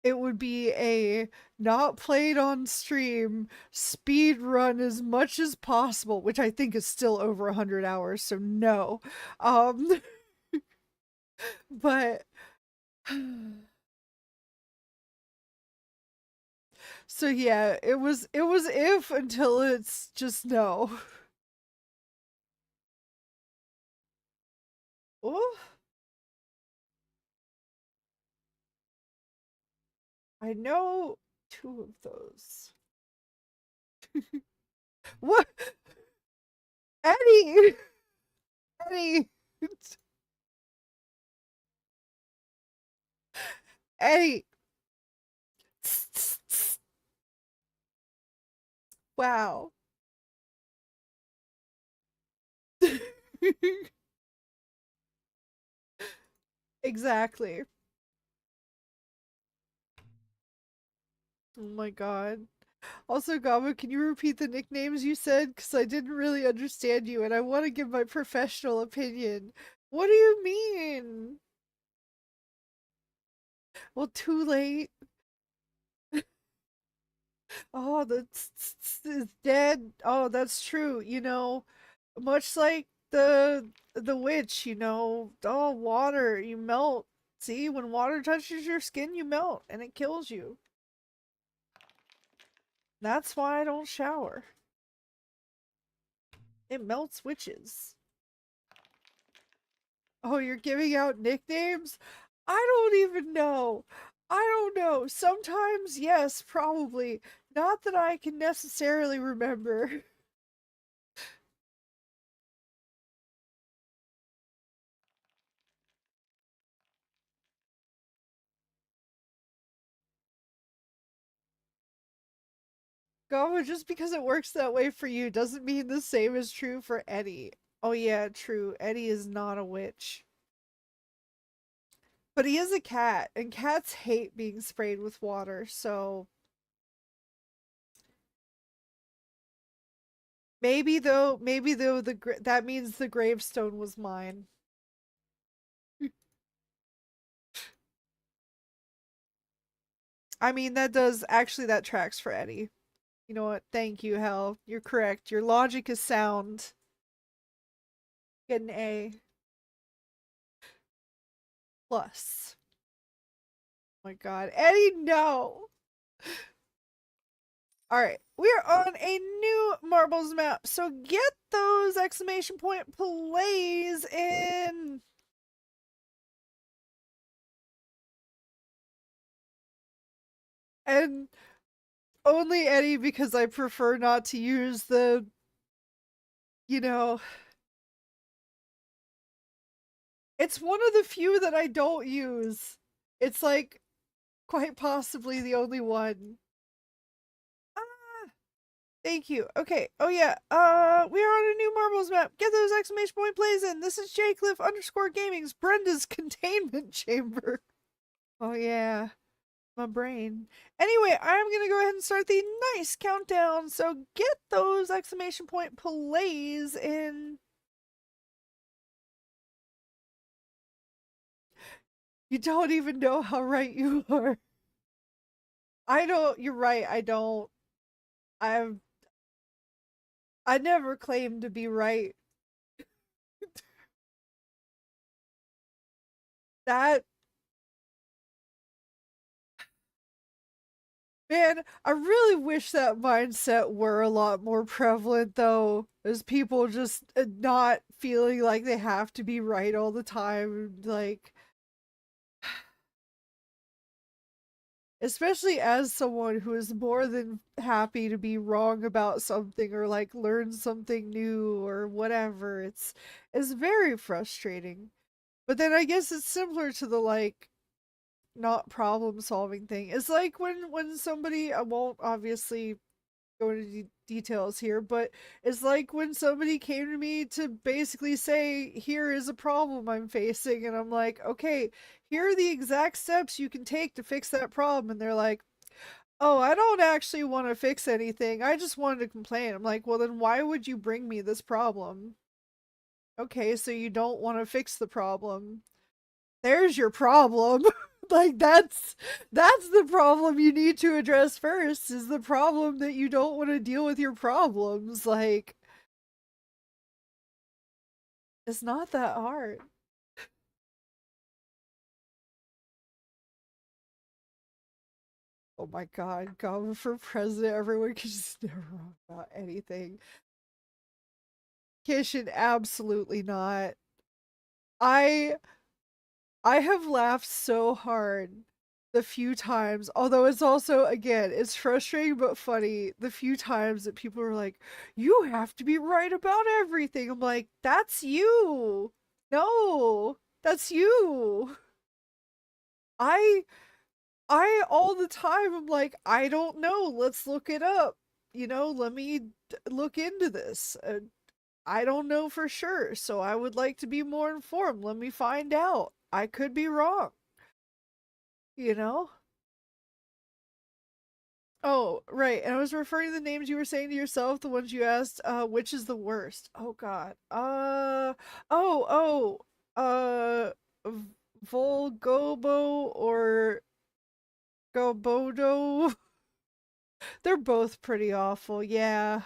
it would be a not played on stream speed run as much as possible, which I think is still over 100 hours, so no. Um, but so yeah, it was if until it's just no. Oh, I know two of those. What? Eddie! Eddie! Eddie! Wow. Exactly. Oh my god. Also, Gobo, can you repeat the nicknames you said? Because I didn't really understand you and I want to give my professional opinion. What do you mean? Well, too late. Oh, the is dead. Oh, that's true. Much like the witch, oh, water, you melt. See, when water touches your skin, you melt and it kills you. That's why I don't shower. It melts witches. Oh, you're giving out nicknames? I don't even know. I don't know. Sometimes, yes, probably. Not that I can necessarily remember. Go, just because it works that way for you doesn't mean the same is true for Eddie. Oh, yeah, true. Eddie is not a witch. But he is a cat, and cats hate being sprayed with water, so maybe though that means the gravestone was mine. I mean, that tracks for Eddie. You know what? Thank you, Hell. You're correct. Your logic is sound. Get an A plus. Oh my god. Eddie, no! Alright, we're on a new marbles map, so get those exclamation point plays in! And only Eddie because I prefer not to use you know, it's one of the few that I don't use. It's like quite possibly the only one. Ah, thank you. Okay. Oh yeah. We are on a new marbles map. Get those exclamation point plays in. This is Jcliff underscore gaming's Brenda's containment chamber. Oh yeah. My brain. Anyway, I'm gonna go ahead and start the nice countdown. So get those exclamation point plays in. You don't even know how right you are. I don't. You're right. I don't. I've. I never claimed to be right. That man, I really wish that mindset were a lot more prevalent, though, as people just not feeling like they have to be right all the time. Like, especially as someone who is more than happy to be wrong about something or like learn something new or whatever. It's very frustrating. But then I guess it's similar to the like not problem solving thing. It's like when somebody, I won't obviously go into details here, but it's like when somebody came to me to basically say, here is a problem I'm facing, and I'm like, okay, here are the exact steps you can take to fix that problem, and they're like, oh, I don't actually want to fix anything, I just wanted to complain. I'm like, well, then why would you bring me this problem? Okay, so you don't want to fix the problem. There's your problem. Like that's the problem you need to address first, is the problem that you don't want to deal with your problems. Like, it's not that hard. Oh my god, Goblin for president, everyone can just never wrong about anything. Kishin, absolutely not. I I have laughed so hard the few times, although it's also, again, it's frustrating but funny, the few times that people are like, you have to be right about everything. I'm like, that's you. No, that's you. I I all the time I'm like, I don't know, let's look it up. Let me look into this. I don't know for sure, so I would like to be more informed. Let me find out. I could be wrong, you know? Oh, right. And I was referring to the names you were saying to yourself, the ones you asked, which is the worst? Oh god. Volgobo or Gobodo. They're both pretty awful. Yeah.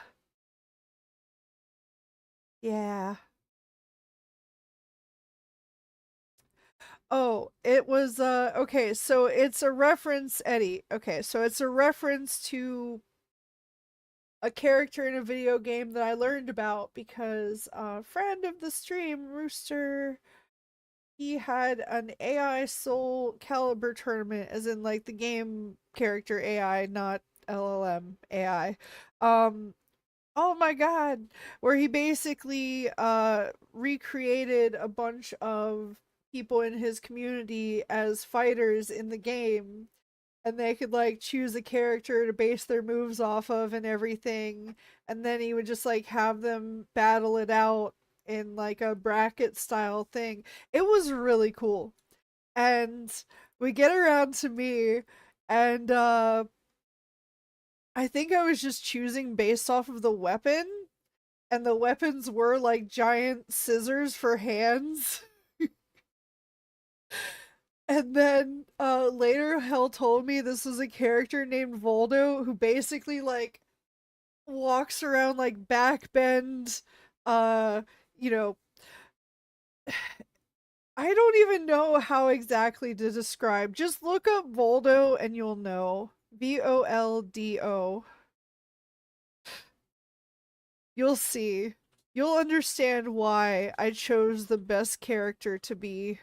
Yeah. Oh, it was okay, so it's a reference, Eddie. Okay, so it's a reference to a character in a video game that I learned about because a friend of the stream, Rooster, he had an AI Soul Calibur tournament, as in like the game character AI, not LLM AI. Um, oh my god, where he basically recreated a bunch of people in his community as fighters in the game, and they could like choose a character to base their moves off of and everything, and then he would just like have them battle it out in like a bracket style thing. It was really cool. And we get around to me, and I think I was just choosing based off of the weapon, and the weapons were like giant scissors for hands. And then later Hell told me this was a character named Voldo who basically like walks around like backbend, uh you know I don't even know how exactly to describe. Just look up Voldo and you'll know. Voldo. You'll see. You'll understand why I chose the best character to be.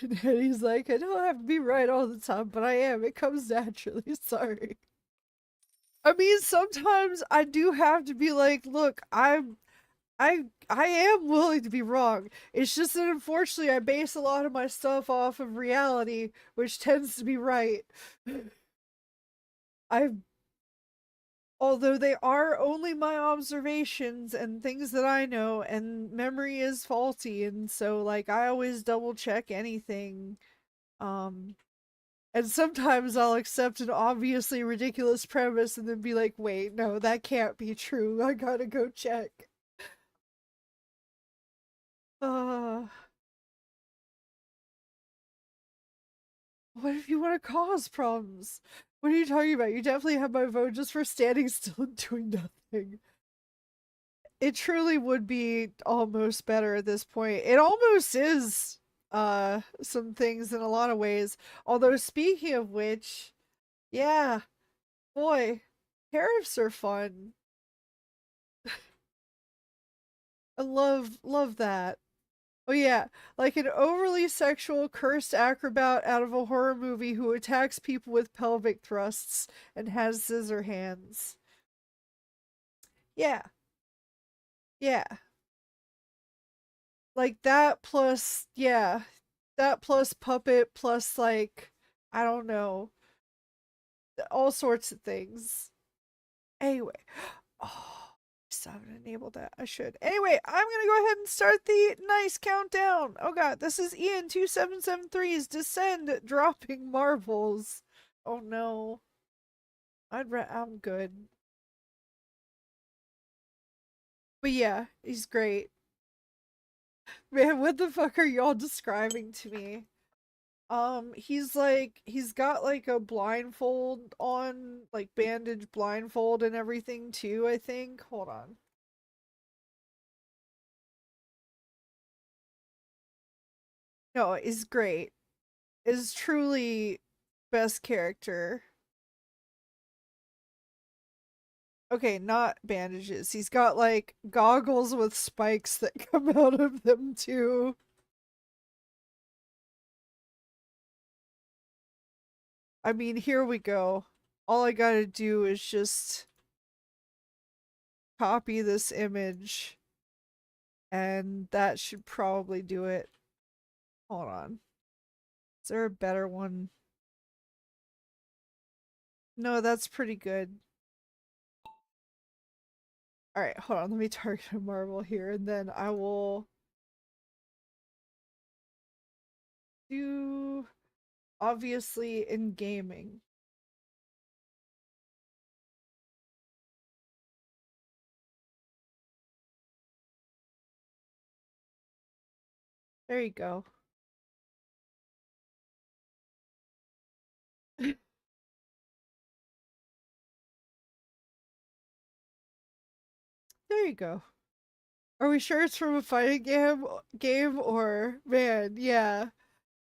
And he's like, I don't have to be right all the time, but I am. It comes naturally. Sorry. I mean, sometimes I do have to be like, look, I am willing to be wrong. It's just that unfortunately I base a lot of my stuff off of reality, which tends to be right. I Although they are only my observations and things that I know, and memory is faulty, and so like I always double check anything. Um and sometimes I'll accept an obviously ridiculous premise and then be like, wait, no, that can't be true. I gotta go check. Uh what if you want to cause problems? What are you talking about? You definitely have my vote just for standing still and doing nothing. It truly would be almost better at this point. It almost is some things in a lot of ways. Although speaking of which, yeah, boy, tariffs are fun. I love that. Oh yeah, like an overly sexual cursed acrobat out of a horror movie who attacks people with pelvic thrusts and has scissor hands. Yeah, yeah. Like that plus yeah, that plus puppet plus like I don't know, all sorts of things. Anyway, oh, I still haven't enabled that. I should. Anyway, I'm gonna go ahead and start the nice countdown. Oh god, this is Ian 2773's Descend dropping marbles. Oh no. I'm good. But yeah, he's great. Man, what the fuck are y'all describing to me? He's got like a blindfold on, like bandage blindfold and everything too, I think. Hold on. No, is great. Is truly best character. Okay, not bandages. He's got like goggles with spikes that come out of them too. I mean, here we go. All I gotta do is just copy this image, and that should probably do it. Hold on. Is there a better one? No, that's pretty good. Alright, hold on. Let me target a marble here, and then I will do obviously in gaming. There you go. There you go. Are we sure it's from a fighting game or man, yeah.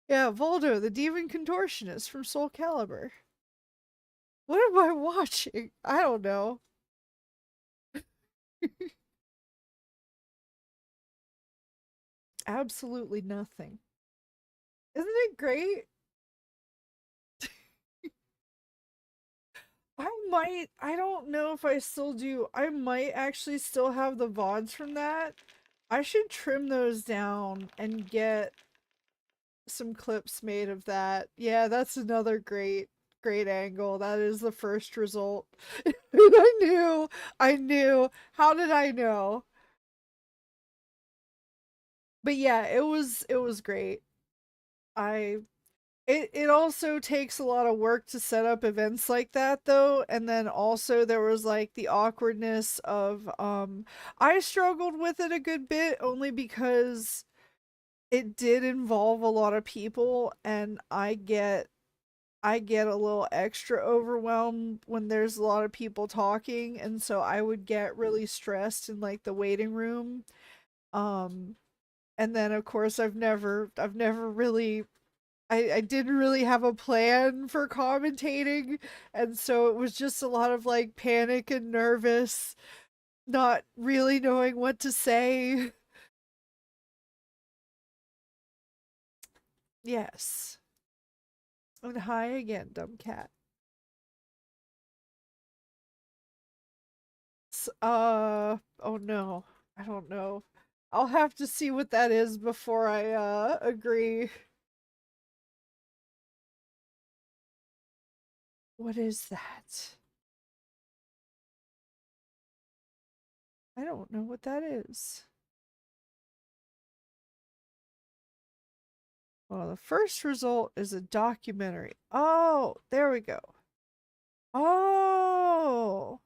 Yeah, Voldo, the demon contortionist from Soul Calibur. What am I watching? I don't know. Absolutely nothing. Isn't it great? I don't know if I still do. I might actually still have the VODs from that. I should trim those down and get some clips made of that. Yeah, that's another great angle. That is the first result. I knew. How did I know? But yeah, it was great. I it also takes a lot of work to set up events like that though, and then also there was like the awkwardness of I struggled with it a good bit only because it did involve a lot of people, and I get a little extra overwhelmed when there's a lot of people talking, and so I would get really stressed in like the waiting room. Um and then of course I've never really I didn't really have a plan for commentating, and so it was just a lot of like panic and nervous, not really knowing what to say. Yes. And hi again, dumb cat. Oh no. I don't know. I'll have to see what that is before I agree. What is that? I don't know what that is. Well, the first result is a documentary. Oh, there we go. Oh,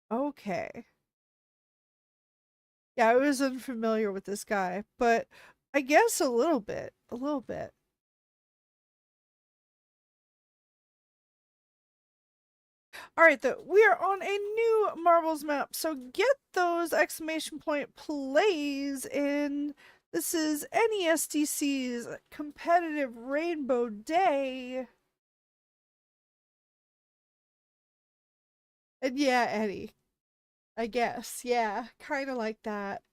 okay. Yeah, I was unfamiliar with this guy, but I guess a little bit. A little bit. All right, though, we are on a new marbles map, so get those exclamation point plays in. This is NESDC's competitive Rainbow Day. And yeah, Eddie, I guess. Yeah, kind of like that.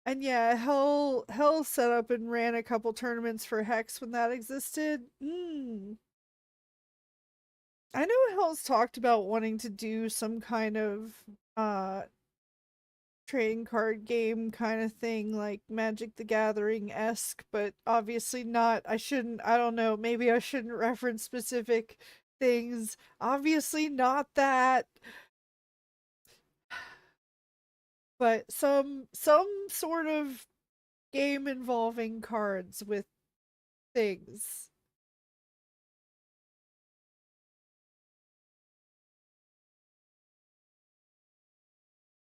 And yeah, Hell set up and ran a couple tournaments for Hex when that existed. I know Hell's talked about wanting to do some kind of uh trading card game kind of thing, like Magic the Gathering esque, but obviously not. I don't know, maybe I shouldn't reference specific things. Obviously not that, but some sort of game involving cards with things.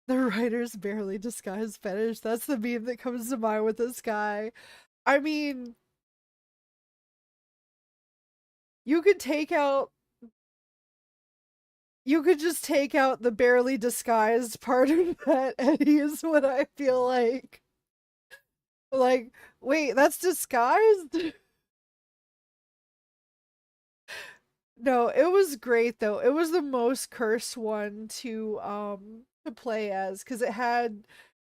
The writer's barely disguised fetish. That's the meme that comes to mind with this guy. I mean, you could take out you could just take out the barely disguised part of that, Eddie, is what I feel like. Like, wait, that's disguised? No, it was great though. It was the most cursed one to play as because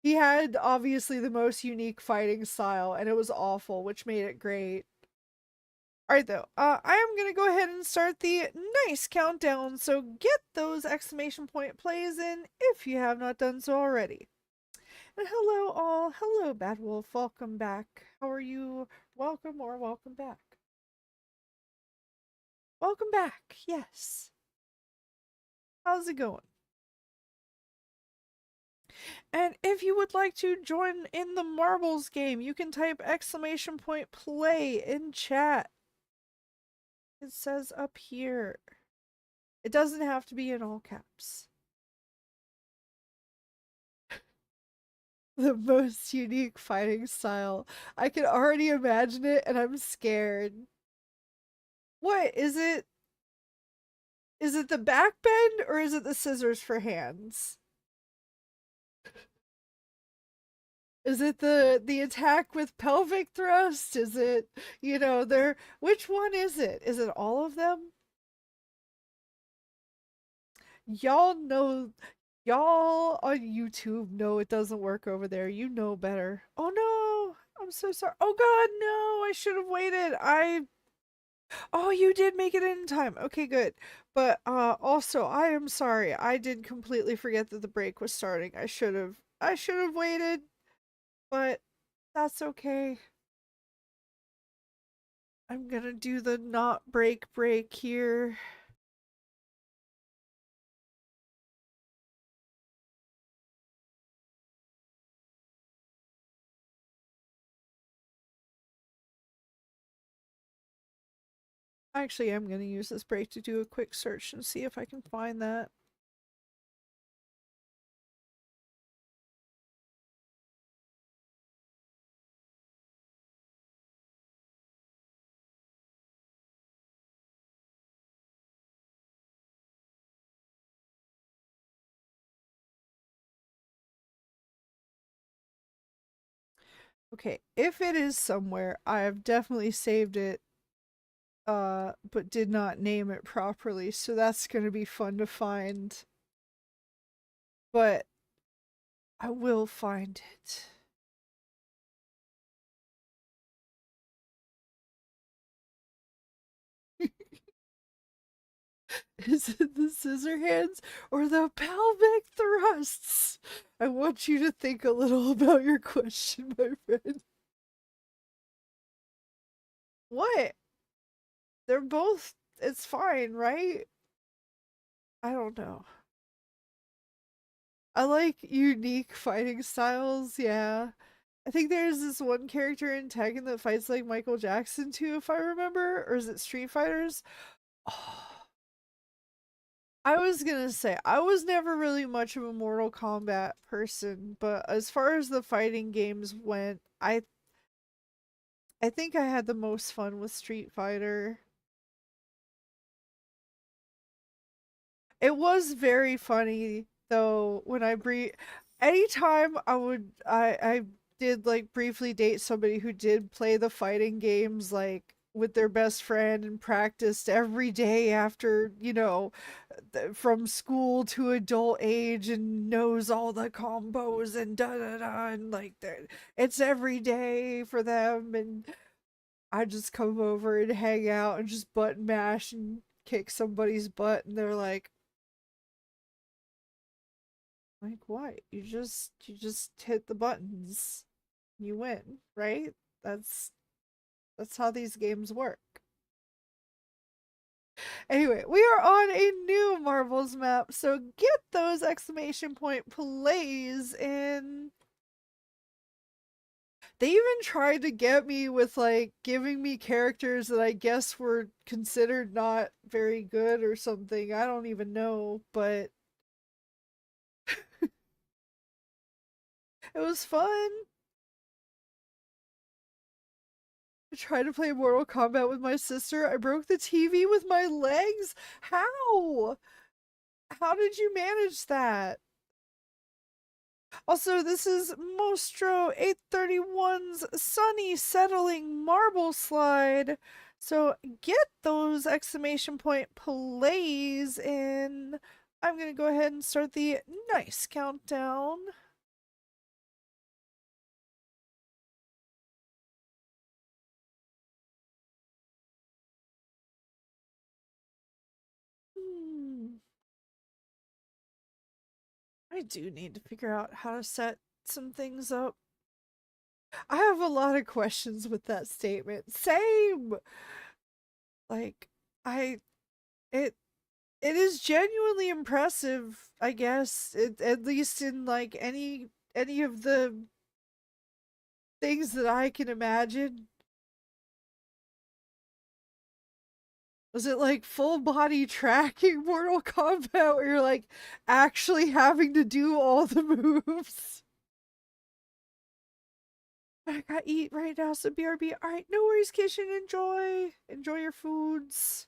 he had obviously the most unique fighting style and it was awful, which made it great. All right, though. I am gonna go ahead and start the nice countdown. So get those exclamation point plays in if you have not done so already. And hello, all. Hello, Bad Wolf. Welcome back. How are you? Welcome or welcome back. Welcome back. Yes. How's it going? And if you would like to join in the marbles game, you can type exclamation point play in chat. It says up here. It doesn't have to be in all caps. The most unique fighting style. I can already imagine it and I'm scared. What is it? Is it the back bend or is it the scissors for hands? Is it the attack with pelvic thrust? Is it, there which one is it? Is it all of them? Y'all know y'all on YouTube know it doesn't work over there. You know better. Oh no. I'm so sorry. Oh god, no. I should have waited. Oh, you did make it in time. Okay, good. But also I am sorry. I did completely forget that the break was starting. I should have waited, but that's okay. I'm gonna do the not break here. Actually, I'm gonna use this break to do a quick search and see if I can find that. Okay, if it is somewhere, I have definitely saved it, but did not name it properly, so that's gonna be fun to find. But I will find it. Is it the scissor hands or the pelvic thrusts? I want you to think a little about your question, my friend. What? They're both. It's fine, right? I don't know. I like unique fighting styles, yeah. I think there's this one character in Tekken that fights like Michael Jackson too, if I remember. Or is it Street Fighters? Oh, I was gonna say, I was never really much of a Mortal Kombat person, but as far as the fighting games went, I think I had the most fun with Street Fighter. It was very funny though when anytime I did like briefly date somebody who did play the fighting games like with their best friend and practiced every day after, from school to adult age and knows all the combos and da da da and like it's every day for them and I just come over and hang out and just button mash and kick somebody's butt and they're like what? You just hit the buttons. You win, right? That's that's how these games work. Anyway, we are on a new Marbles map, so get those exclamation point plays in. They even tried to get me with like giving me characters that I guess were considered not very good or something. I don't even know, but it was fun. I tried to play Mortal Kombat with my sister. I broke the TV with my legs. How? How did you manage that? Also, this is Mostro 831's sunny settling marble slide. So get those exclamation point plays in. I'm going to go ahead and start the nice countdown. Hmm. I do need to figure out how to set some things up. I have a lot of questions with that statement. Same. Like I it it is genuinely impressive, I guess. At least in like any of the things that I can imagine. Was it like full body tracking Mortal Kombat where you're like actually having to do all the moves? I gotta eat right now, so BRB. Alright, no worries, kitchen. Enjoy. Enjoy your foods.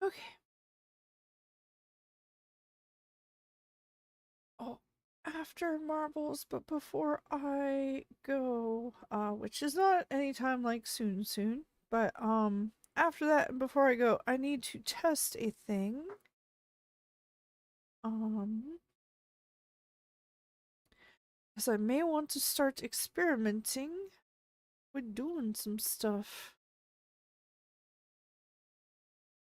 Okay. Oh, after marbles, but before I go, which is not anytime like soon, but after that and before I go, I need to test a thing. Um, because I may want to start experimenting with doing some stuff.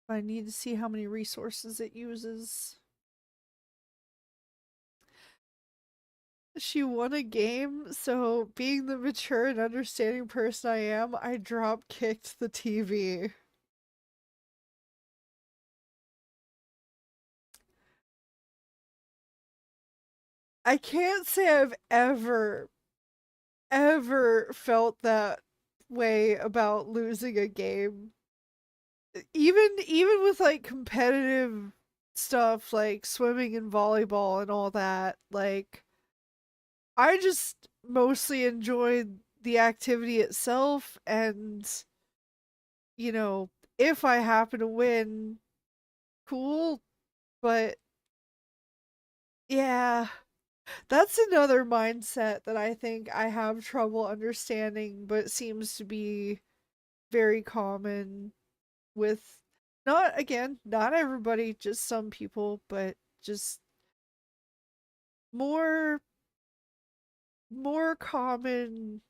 I need to see how many resources it uses. She won a game, so being the mature and understanding person I am, I drop kicked the TV. I can't say I've ever felt that way about losing a game. Even with like competitive stuff like swimming and volleyball and all that, like I just mostly enjoyed the activity itself and you know, if I happen to win, cool, but yeah, that's another mindset that I think I have trouble understanding, but seems to be very common. with not again, not everybody, just some people, but just more more common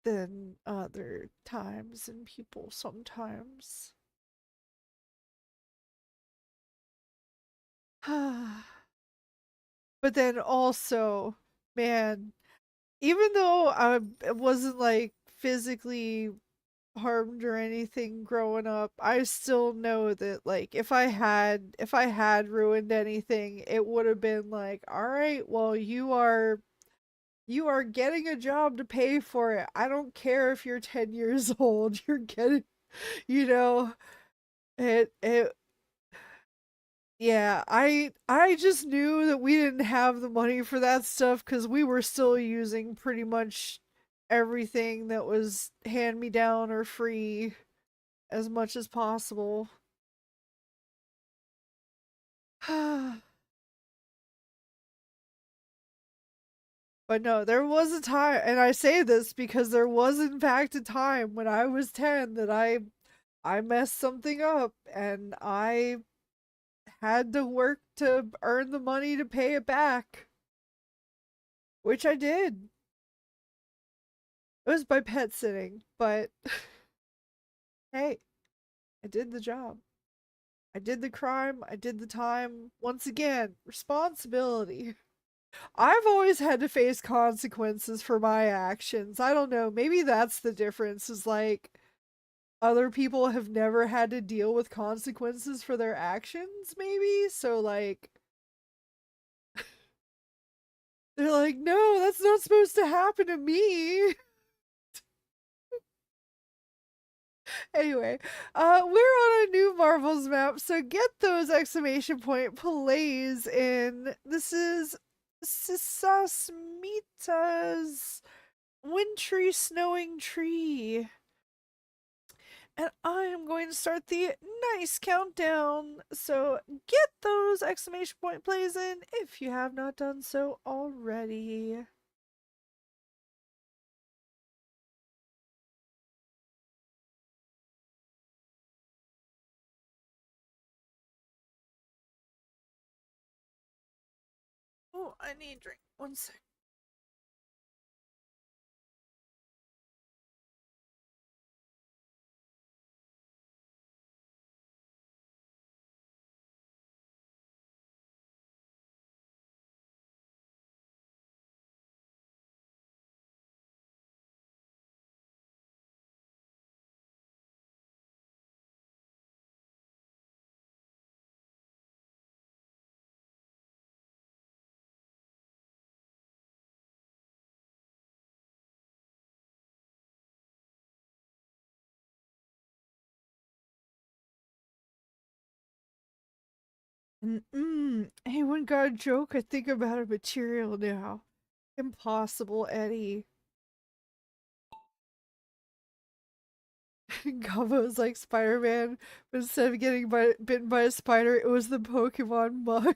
than other times and people sometimes. But then also, man, even though I wasn't like physically harmed or anything growing up, I still know that like if I had ruined anything, it would have been like, all right, well, you are getting a job to pay for it. I don't care if you're 10 years old. You're getting, you know, it yeah, I just knew that we didn't have the money for that stuff cuz we were still using pretty much everything that was hand me down or free as much as possible. But no, there was a time, and I say this because there was in fact a time when I was 10 that I messed something up and I had to work to earn the money to pay it back, which I did. It was by pet sitting, but hey, I did the job. I did the crime, I did the time. Once again, responsibility. I've always had to face consequences for my actions. I don't know, maybe that's the difference is like other people have never had to deal with consequences for their actions, maybe? So like they're like, "No, that's not supposed to happen to me." Anyway, we're on a new Marvels map, so get those exclamation point plays in. This is Sisasmita's wintry snowing tree. And I am going to start the nice countdown. So get those exclamation point plays in if you have not done so already. Oh, I need a drink. One sec. Anyone got a joke? I think I'm out of material now. Impossible, Eddie. Gobo's like Spider-Man, but instead of getting bitten by a spider, it was the Pokemon mug.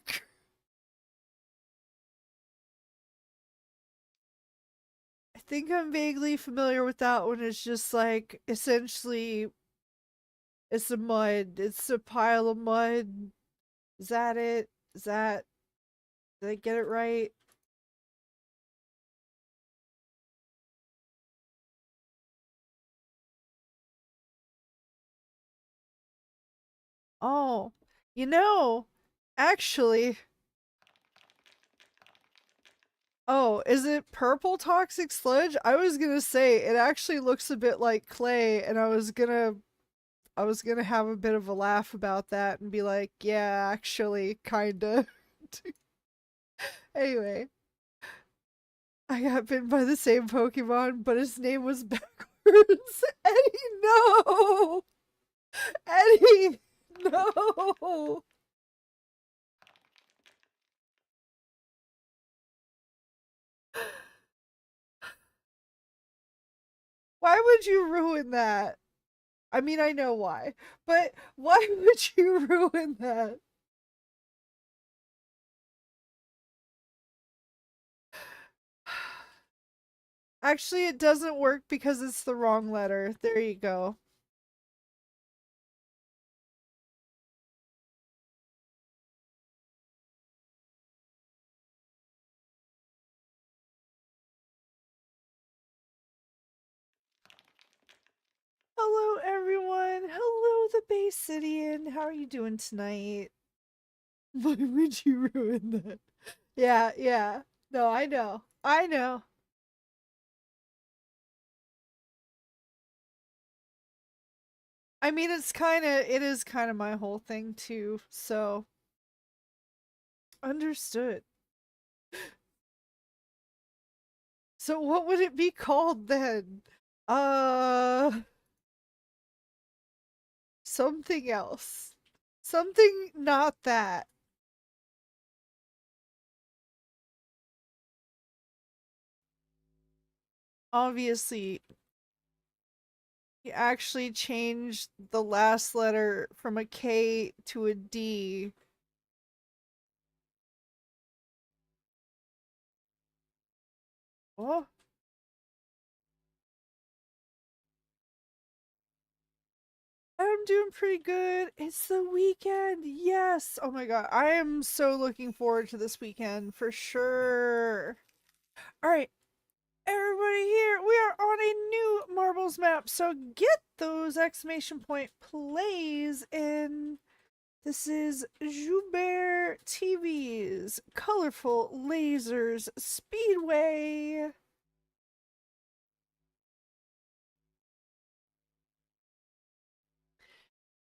I think I'm vaguely familiar with that one. It's just like essentially it's a mud. It's a pile of mud. Is that it? Is that did I get it right? Oh, you know, actually, oh, is it purple toxic sludge? I was gonna say it actually looks a bit like clay, and I was gonna have a bit of a laugh about that and be like, yeah, actually, kinda. Anyway, I got bitten by the same Pokemon, but his name was backwards. Eddie, no! Eddie, no! Why would you ruin that? I mean, I know why, but why would you ruin that? Actually, it doesn't work because it's the wrong letter. There you go. And hello, the Bay Cityan. How are you doing tonight? Why would you ruin that? Yeah, yeah. No, I know. I know. I mean, it is kind of my whole thing too. So, understood. So, what would it be called then? Uh, something else. Something not that. Obviously, he actually changed the last letter from a K to a D. Oh, I'm doing pretty good. It's the weekend. Yes. Oh my god. I am so looking forward to this weekend for sure. All right, everybody here. We are on a new marbles map. So get those exclamation point plays in. This is Joubert TV's Colorful Lasers Speedway.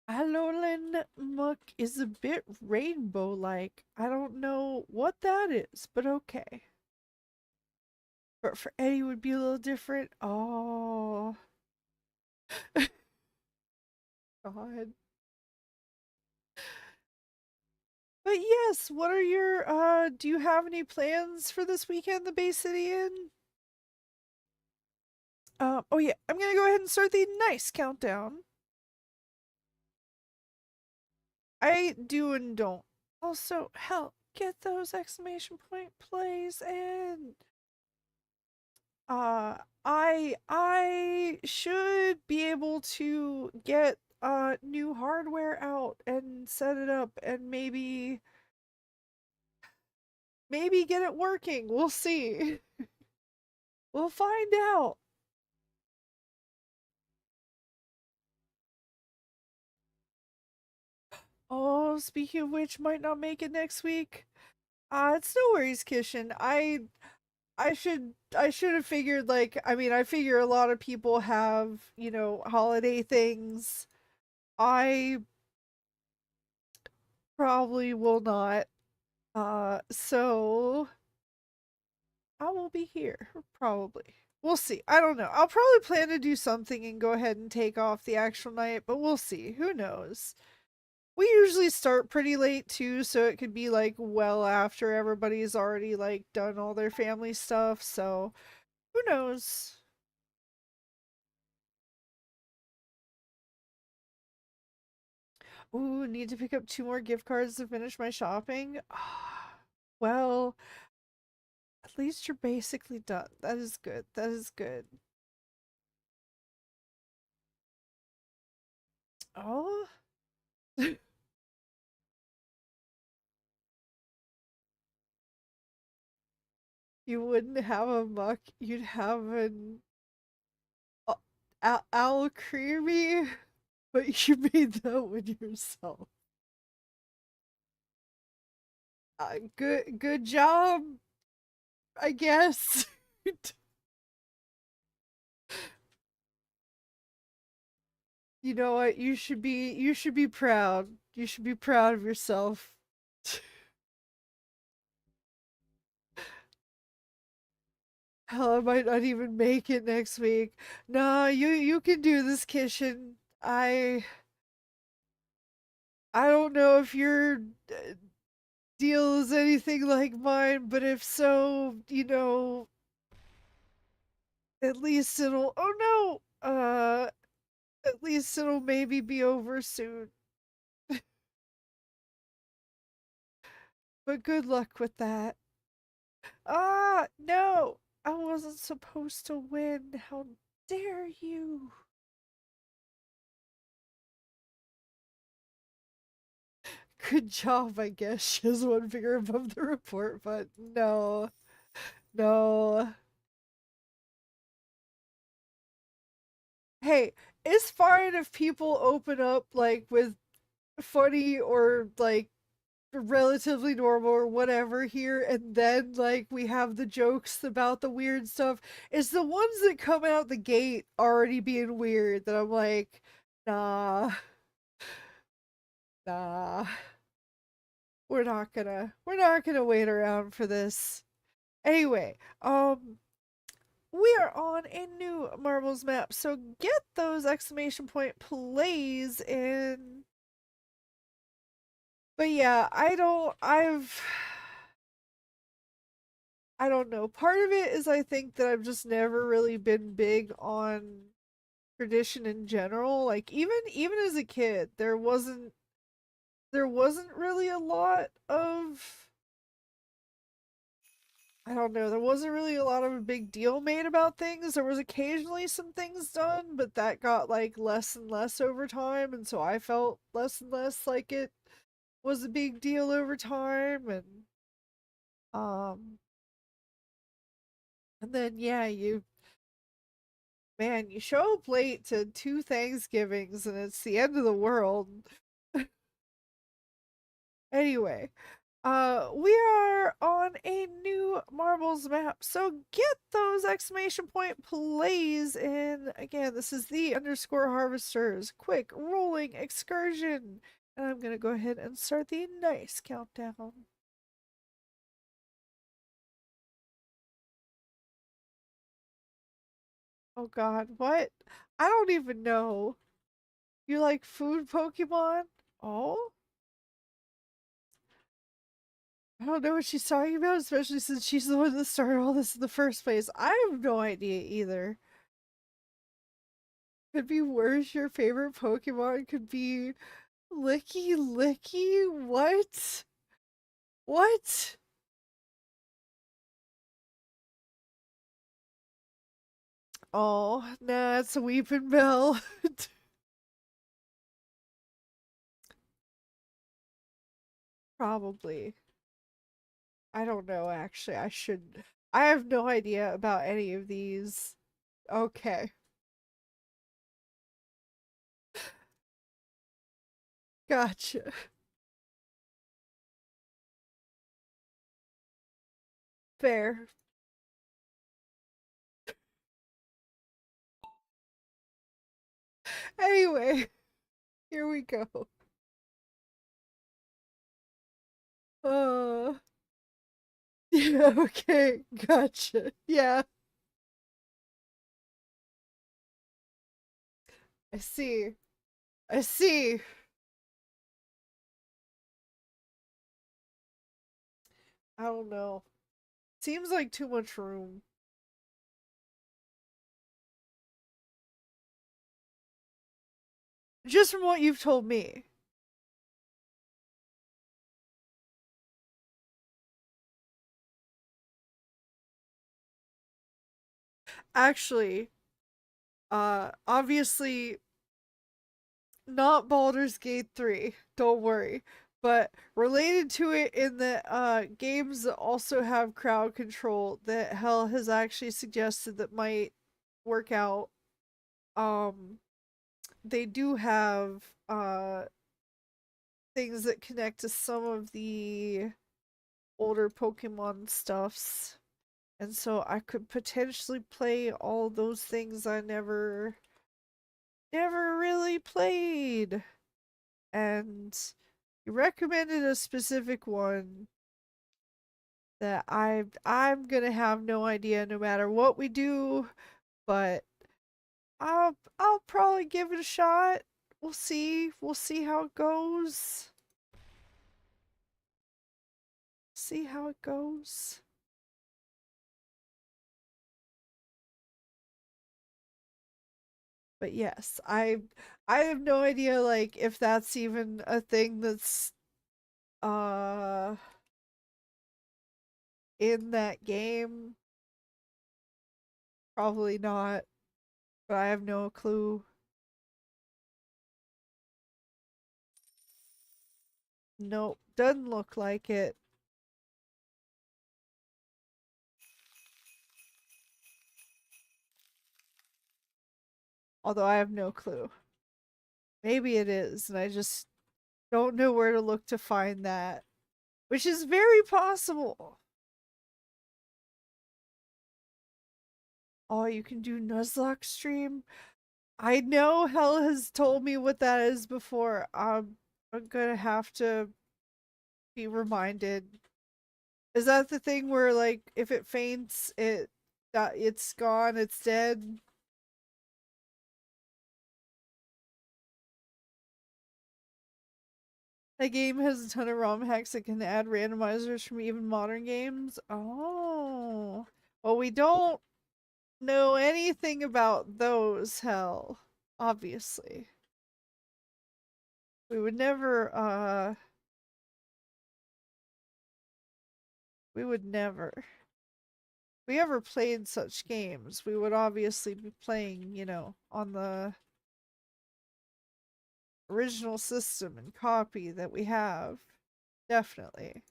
Alolan Muck is a bit rainbow-like. I don't know what that is, but okay. But for Eddie would be a little different. Oh, God. But yes, what are your do you have any plans for this weekend, the Bay City Inn? Oh yeah, I'm gonna go ahead and start the nice countdown. I do and don't. Also, hell, get those exclamation point plays in. Uh, I should be able to get new hardware out and set it up and maybe get it working. We'll see. We'll find out. Oh, speaking of which, might not make it next week. It's no worries, Kishin. I should have figured, like, I mean, I figure a lot of people have, holiday things. I probably will not. So I will be here, probably. We'll see. I don't know. I'll probably plan to do something and go ahead and take off the actual night, but we'll see. Who knows? We usually start pretty late too, so it could be like well after everybody's already like done all their family stuff, so who knows? Ooh, need to pick up 2 more gift cards to finish my shopping. Well, at least you're basically done. That is good. That is good. Oh, you wouldn't have a muck, you'd have an owl creamy, but you made that one yourself. Good job, I guess. You know what? You should be proud. You should be proud of yourself. Hell, I might not even make it next week. Nah, you can do this, Kishin. I don't know if your deal is anything like mine, but if so, at least it'll. Oh no. At least it'll maybe be over soon. But good luck with that. Ah, no. I wasn't supposed to win. How dare you? Good job, I guess. She has 1 finger above the report, but no. No. Hey, it's fine if people open up like with funny or like relatively normal or whatever here, and then like we have the jokes about the weird stuff. It's the ones that come out the gate already being weird that I'm like, nah, nah, we're not gonna wait around for this. Anyway, we are on a new marbles map, so get those exclamation point plays in. But yeah, I don't know. Part of it is I think that I've just never really been big on tradition in general. Like even as a kid, there wasn't really a lot of, I don't know, there wasn't really a lot of a big deal made about things. There was occasionally some things done, but that got like less and less over time, and so I felt less and less like it was a big deal over time. Um and then yeah, you show up late to two Thanksgivings and it's the end of the world. Anyway, we are on a new marbles map, so get those exclamation point plays in. Again, this is the underscore harvesters quick rolling excursion. And I'm gonna go ahead and start the nice countdown. Oh god, what? I don't even know. You like food Pokemon? Oh? I don't know what she's talking about, especially since she's the one that started all this in the first place. I have no idea either. Could be worse. Your favorite Pokemon could be Licky Licky? What? What? Oh, nah, it's a Weeping Bell. Probably. I don't know, actually. I should. I have no idea about any of these. Okay. Gotcha. Fair. Anyway, here we go. Uh, yeah, okay. Gotcha. Yeah, I see. I see. I don't know. Seems like too much room. Just from what you've told me. Actually, obviously not Baldur's Gate 3. Don't worry. But related to it in the games that also have crowd control that Hell has actually suggested that might work out. Um they do have things that connect to some of the older Pokemon stuffs. And so I could potentially play all those things I never really played. And you recommended a specific one that I'm gonna have no idea no matter what we do, but I'll probably give it a shot. We'll see. We'll see how it goes. See how it goes. But yes, I have no idea like if that's even a thing that's uh in that game. Probably not, but I have no clue. Nope, doesn't look like it. Although I have no clue. Maybe it is, and I just don't know where to look to find that, which is very possible. Oh, you can do Nuzlocke stream? I know Hell has told me what that is before. I'm gonna have to be reminded. Is that the thing where, like, if it faints, it's gone, it's dead? That game has a ton of ROM hacks that can add randomizers from even modern games. Oh. Well, we don't know anything about those, Hell. Obviously. We would never, we would never. If we ever played such games, we would obviously be playing, on the original system and copy that we have. Definitely.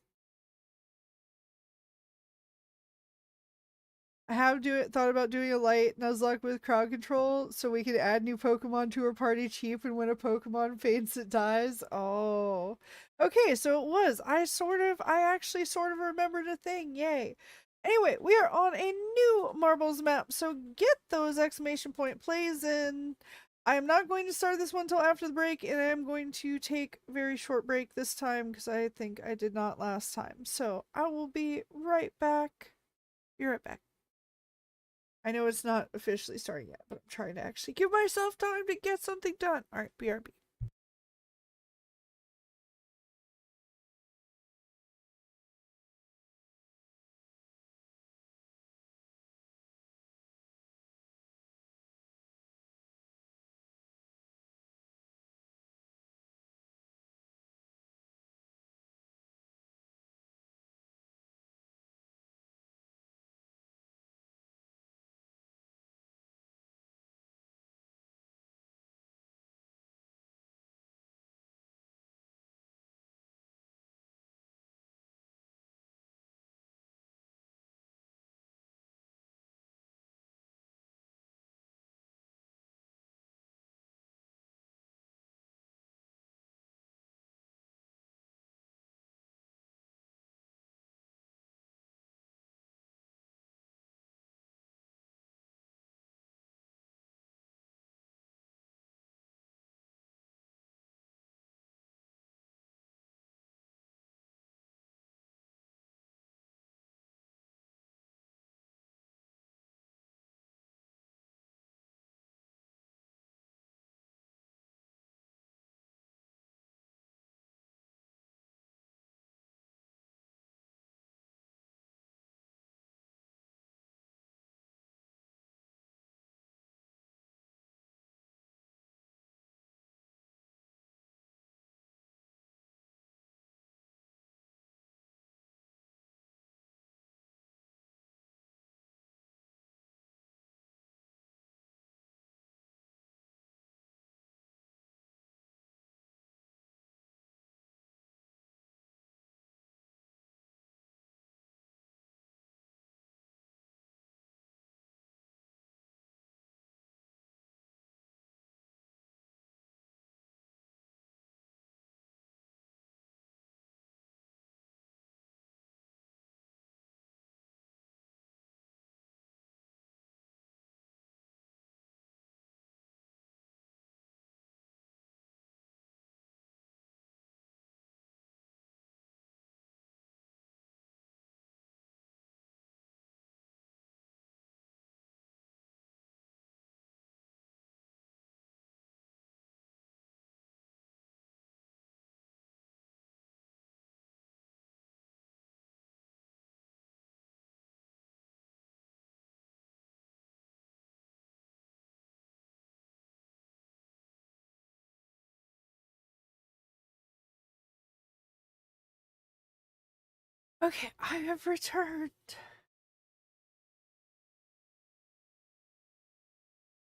I have thought about doing a light Nuzlocke with crowd control so we can add new Pokemon to our party cheap, and when a Pokemon faints it dies. Oh. Okay, so it was. I actually sort of remembered a thing. Yay. Anyway, we are on a new Marbles map, so get those exclamation point plays in. I am not going to start this one until after the break, and I am going to take a very short break this time because I think I did not last time. So I will be right back. Be right back. I know it's not officially starting yet, but I'm trying to actually give myself time to get something done. Alright, BRB. Okay, I have returned.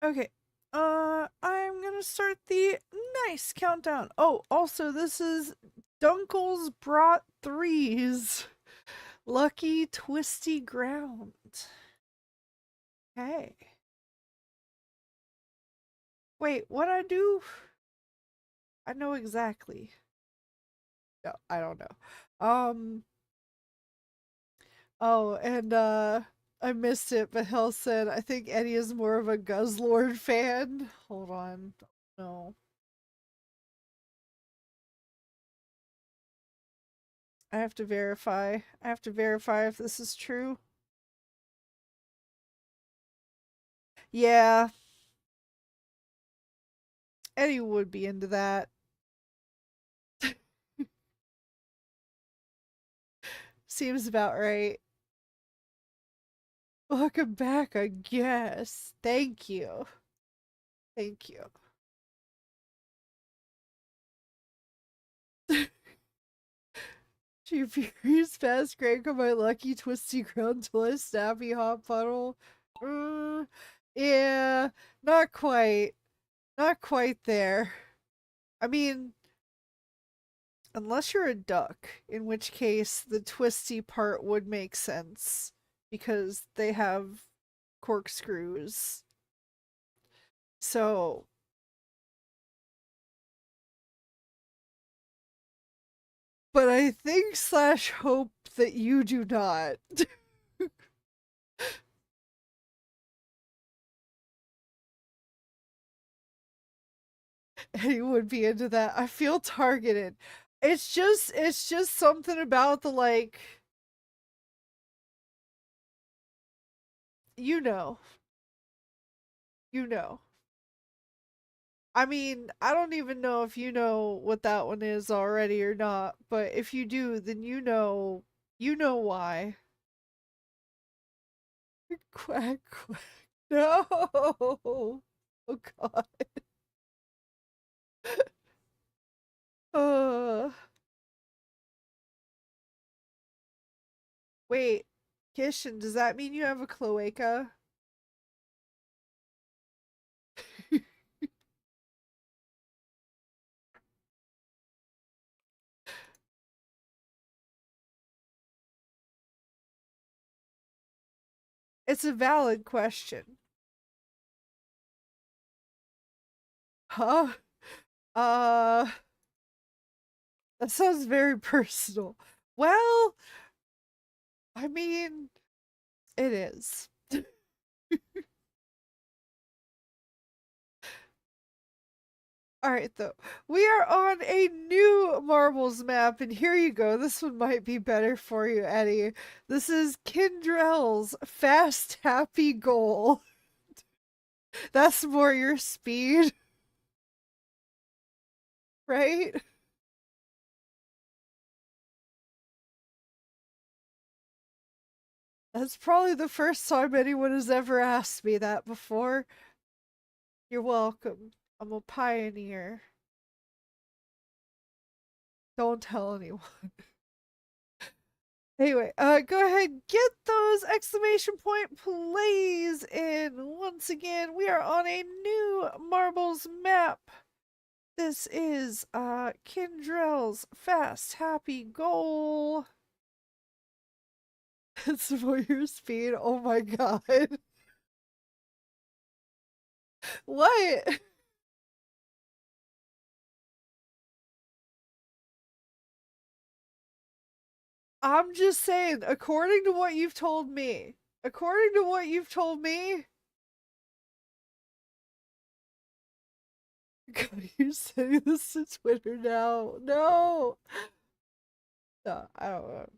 Okay. I'm gonna start the nice countdown. Oh, also, this is Dunkel's brought threes. Lucky twisty ground. Okay. Wait, what I do? I know exactly. No, I don't know. Oh, and I missed it, but Hell said I think Eddie is more of a Guzzlord fan. Hold on. No. I have to verify. I have to verify if this is true. Yeah, Eddie would be into that. Seems about right. Welcome back, I guess. Thank you. Thank you. She furious fast crank on my lucky twisty ground till I snappy hot puddle. Mm, yeah, not quite. Not quite there. I mean, unless you're a duck, in which case the twisty part would make sense because they have corkscrews. So, but I think slash hope that you do not. He would be into that. I feel targeted. It's just something about the like, you know, you know. I mean, I don't even know if you know what that one is already or not, but if you do, then you know why. Quack quack. No. Oh god. Uh wait. Kishin, does that mean you have a cloaca? It's a valid question. Huh? Uh that sounds very personal. Well, I mean, it is. All right, though. We are on a new marbles map, and here you go. This one might be better for you, Eddie. This is Kindrell's Fast Happy Goal. That's more your speed, right? That's probably the first time anyone has ever asked me that before. You're welcome. I'm a pioneer. Don't tell anyone. Anyway, go ahead, get those exclamation point plays in. Once again, we are on a new marbles map. This is Kindrell's Fast Happy Goal. It's for your speed. Oh my god. What? I'm just saying, according to what you've told me, according to what you've told me, God, you're sending this to Twitter now. No. No, I don't know.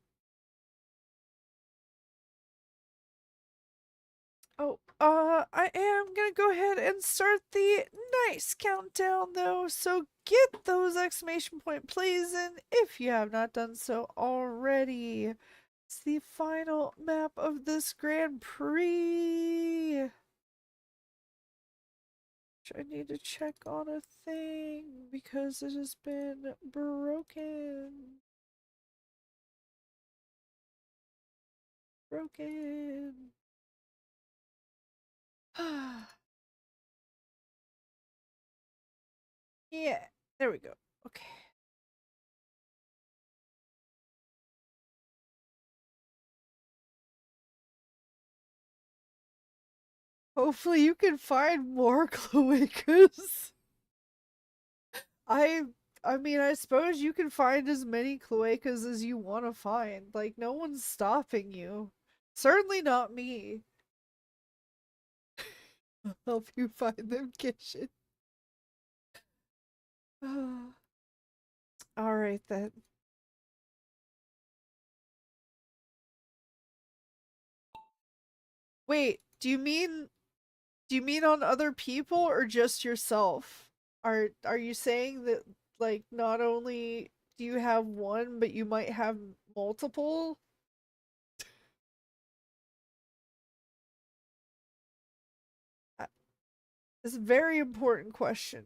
Oh, I am gonna go ahead and start the nice countdown though, so get those exclamation point plays in if you have not done so already. It's the final map of this Grand Prix. I need to check on a thing because it has been broken. Broken. Yeah, there we go. Okay. Hopefully you can find more cloacas. I I mean, I suppose you can find as many cloacas as you want to find. Like, no one's stopping you. Certainly not me. I'll help you find them, kitchen. Alright then. Wait, do you mean on other people or just yourself? Are you saying that, like, not only do you have one, but you might have multiple? Uh, It's a very important question.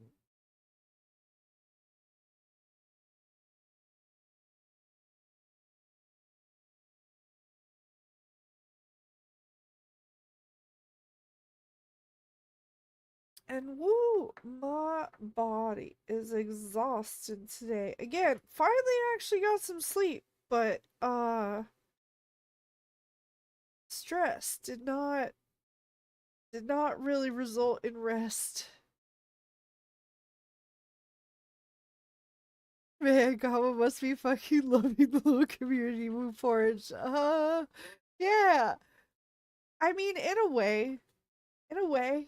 And woo, my body is exhausted today. Again, finally actually got some sleep, but stress did not really result in rest. Man, Gobo must be fucking loving the little community move forward. Yeah. I mean, in a way,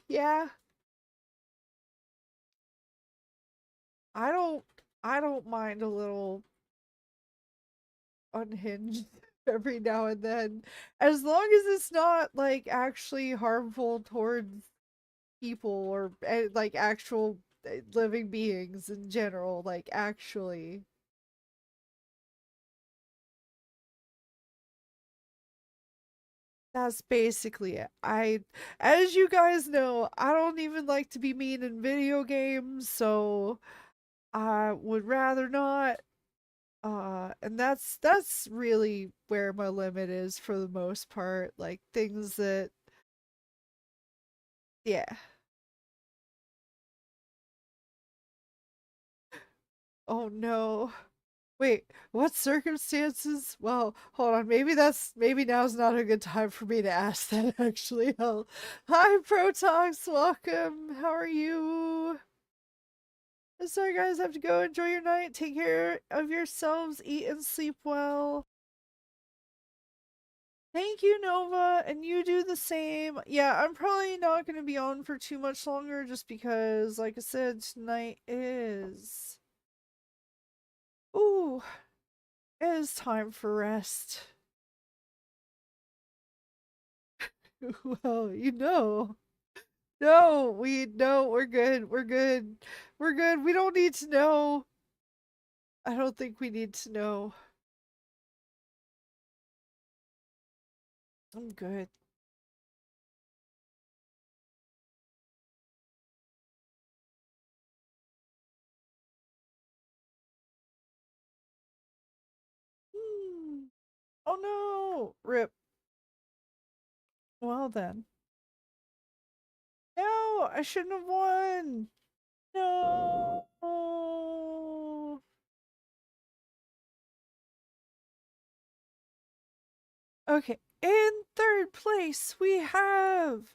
yeah. I don't, I don't mind a little unhinged every now and then, as long as it's not like actually harmful towards people or like actual living beings in general. Like, actually, that's basically it. As you guys know, I don't even like to be mean in video games, so I would rather not. And that's really where my limit is for the most part. Like, things that, yeah. Oh no. Wait, what circumstances? Well, hold on. Maybe now's not a good time for me to ask that actually. Hi Protox, welcome. How are you? Sorry guys, I have to go. Enjoy your night. Take care of yourselves. Eat and sleep well. Thank you, Nova, and you do the same. Yeah, I'm probably not going to be on for too much longer just because, like I said, tonight is. Ooh, it is time for rest. Well, No, no, we're good. We're good. We're good. We don't need to know. I don't think we need to know. I'm good. Hmm. Oh no! Rip. Well then. No, I shouldn't have won. No. Okay. In third place, we have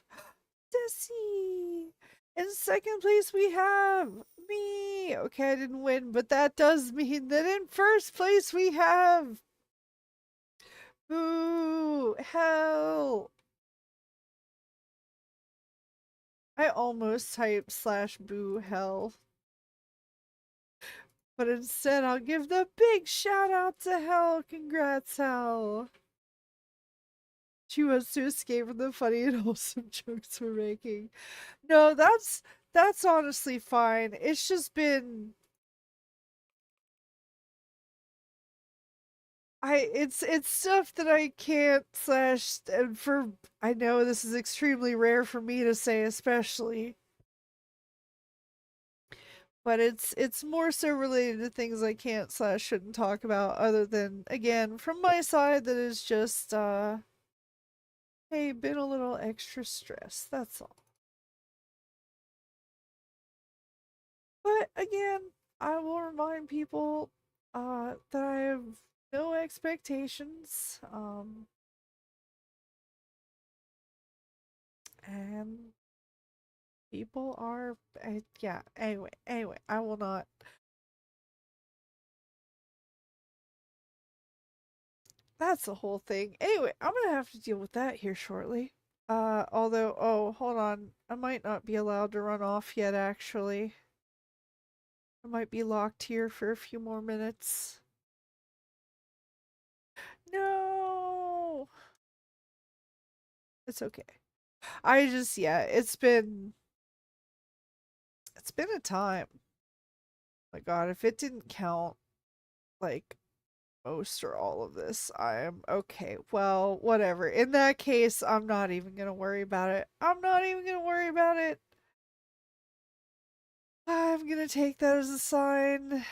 Desi. In second place, we have me. Okay, I didn't win, but that does mean that in first place, we have Boo! Hell! I almost typed slash boo hell, but instead I'll give the big shout out to Hell. Congrats, Hell. She wants to escape from the funny and wholesome jokes we're making. No, that's honestly fine. It's just been it's stuff that I can't slash and for I know this is extremely rare for me to say, especially, but it's more so related to things I can't slash shouldn't talk about, other than, again, from my side, that is just hey, been a little extra stress, that's all. But again, I will remind people that I have no expectations, and People are, yeah. Anyway, I will not. That's the whole thing. Anyway, I'm gonna have to deal with that here shortly. Although, oh, hold on. I might not be allowed to run off yet, actually. I might be locked here for a few more minutes. No! It's okay. I just, yeah, it's been a time. My God, if it didn't count, like, most or all of this, I am okay. Well, whatever. In that case, I'm not even gonna worry about it. I'm not even gonna worry about it. I'm gonna take that as a sign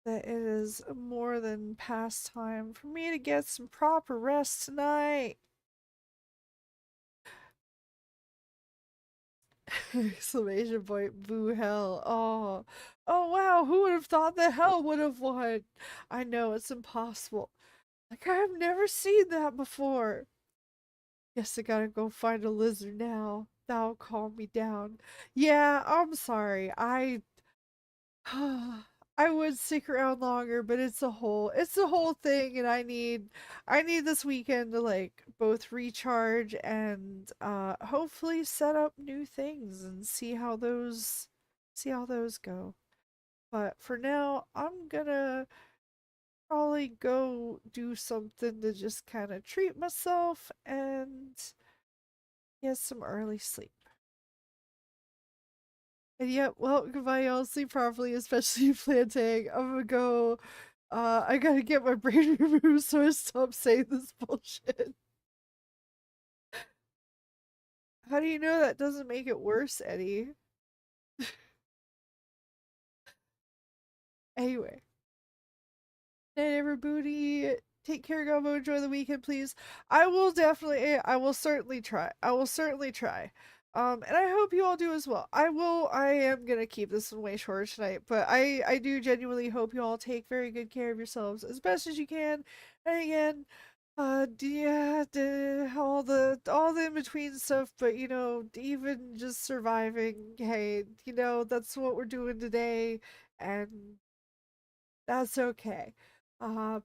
that it is more than past time for me to get some proper rest tonight. Exclamation point, boo hell. Oh, oh wow, who would have thought that hell would have won? I know it's impossible. Like, I've never seen that before. Guess I gotta go find a lizard now. That'll calm me down. Yeah, I'm sorry. I would stick around longer, but it's a whole thing, and I need this weekend to like both recharge and hopefully set up new things and see how those go. But for now, I'm gonna probably go do something to just kind of treat myself and get some early sleep. And yet, well, goodbye, y'all. Sleep properly, especially planting. I'm gonna go. I gotta get my brain removed so I stop saying this bullshit. How do you know that doesn't make it worse, Eddie? Anyway, night, everybody. Take care, Gobo. Enjoy the weekend, please. I will certainly try. I will certainly try. And I hope you all do as well. I am gonna keep this one way shorter tonight, but I do genuinely hope you all take very good care of yourselves as best as you can. And again, yeah, all the in between stuff, but even just surviving, hey, that's what we're doing today, and that's okay.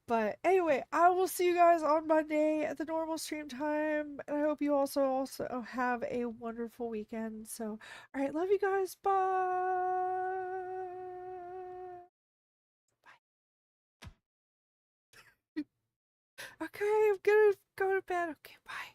But anyway, I will see you guys on Monday at the normal stream time, and I hope you also have a wonderful weekend. So, all right, love you guys. Bye. Okay, I'm gonna go to bed. Okay, bye.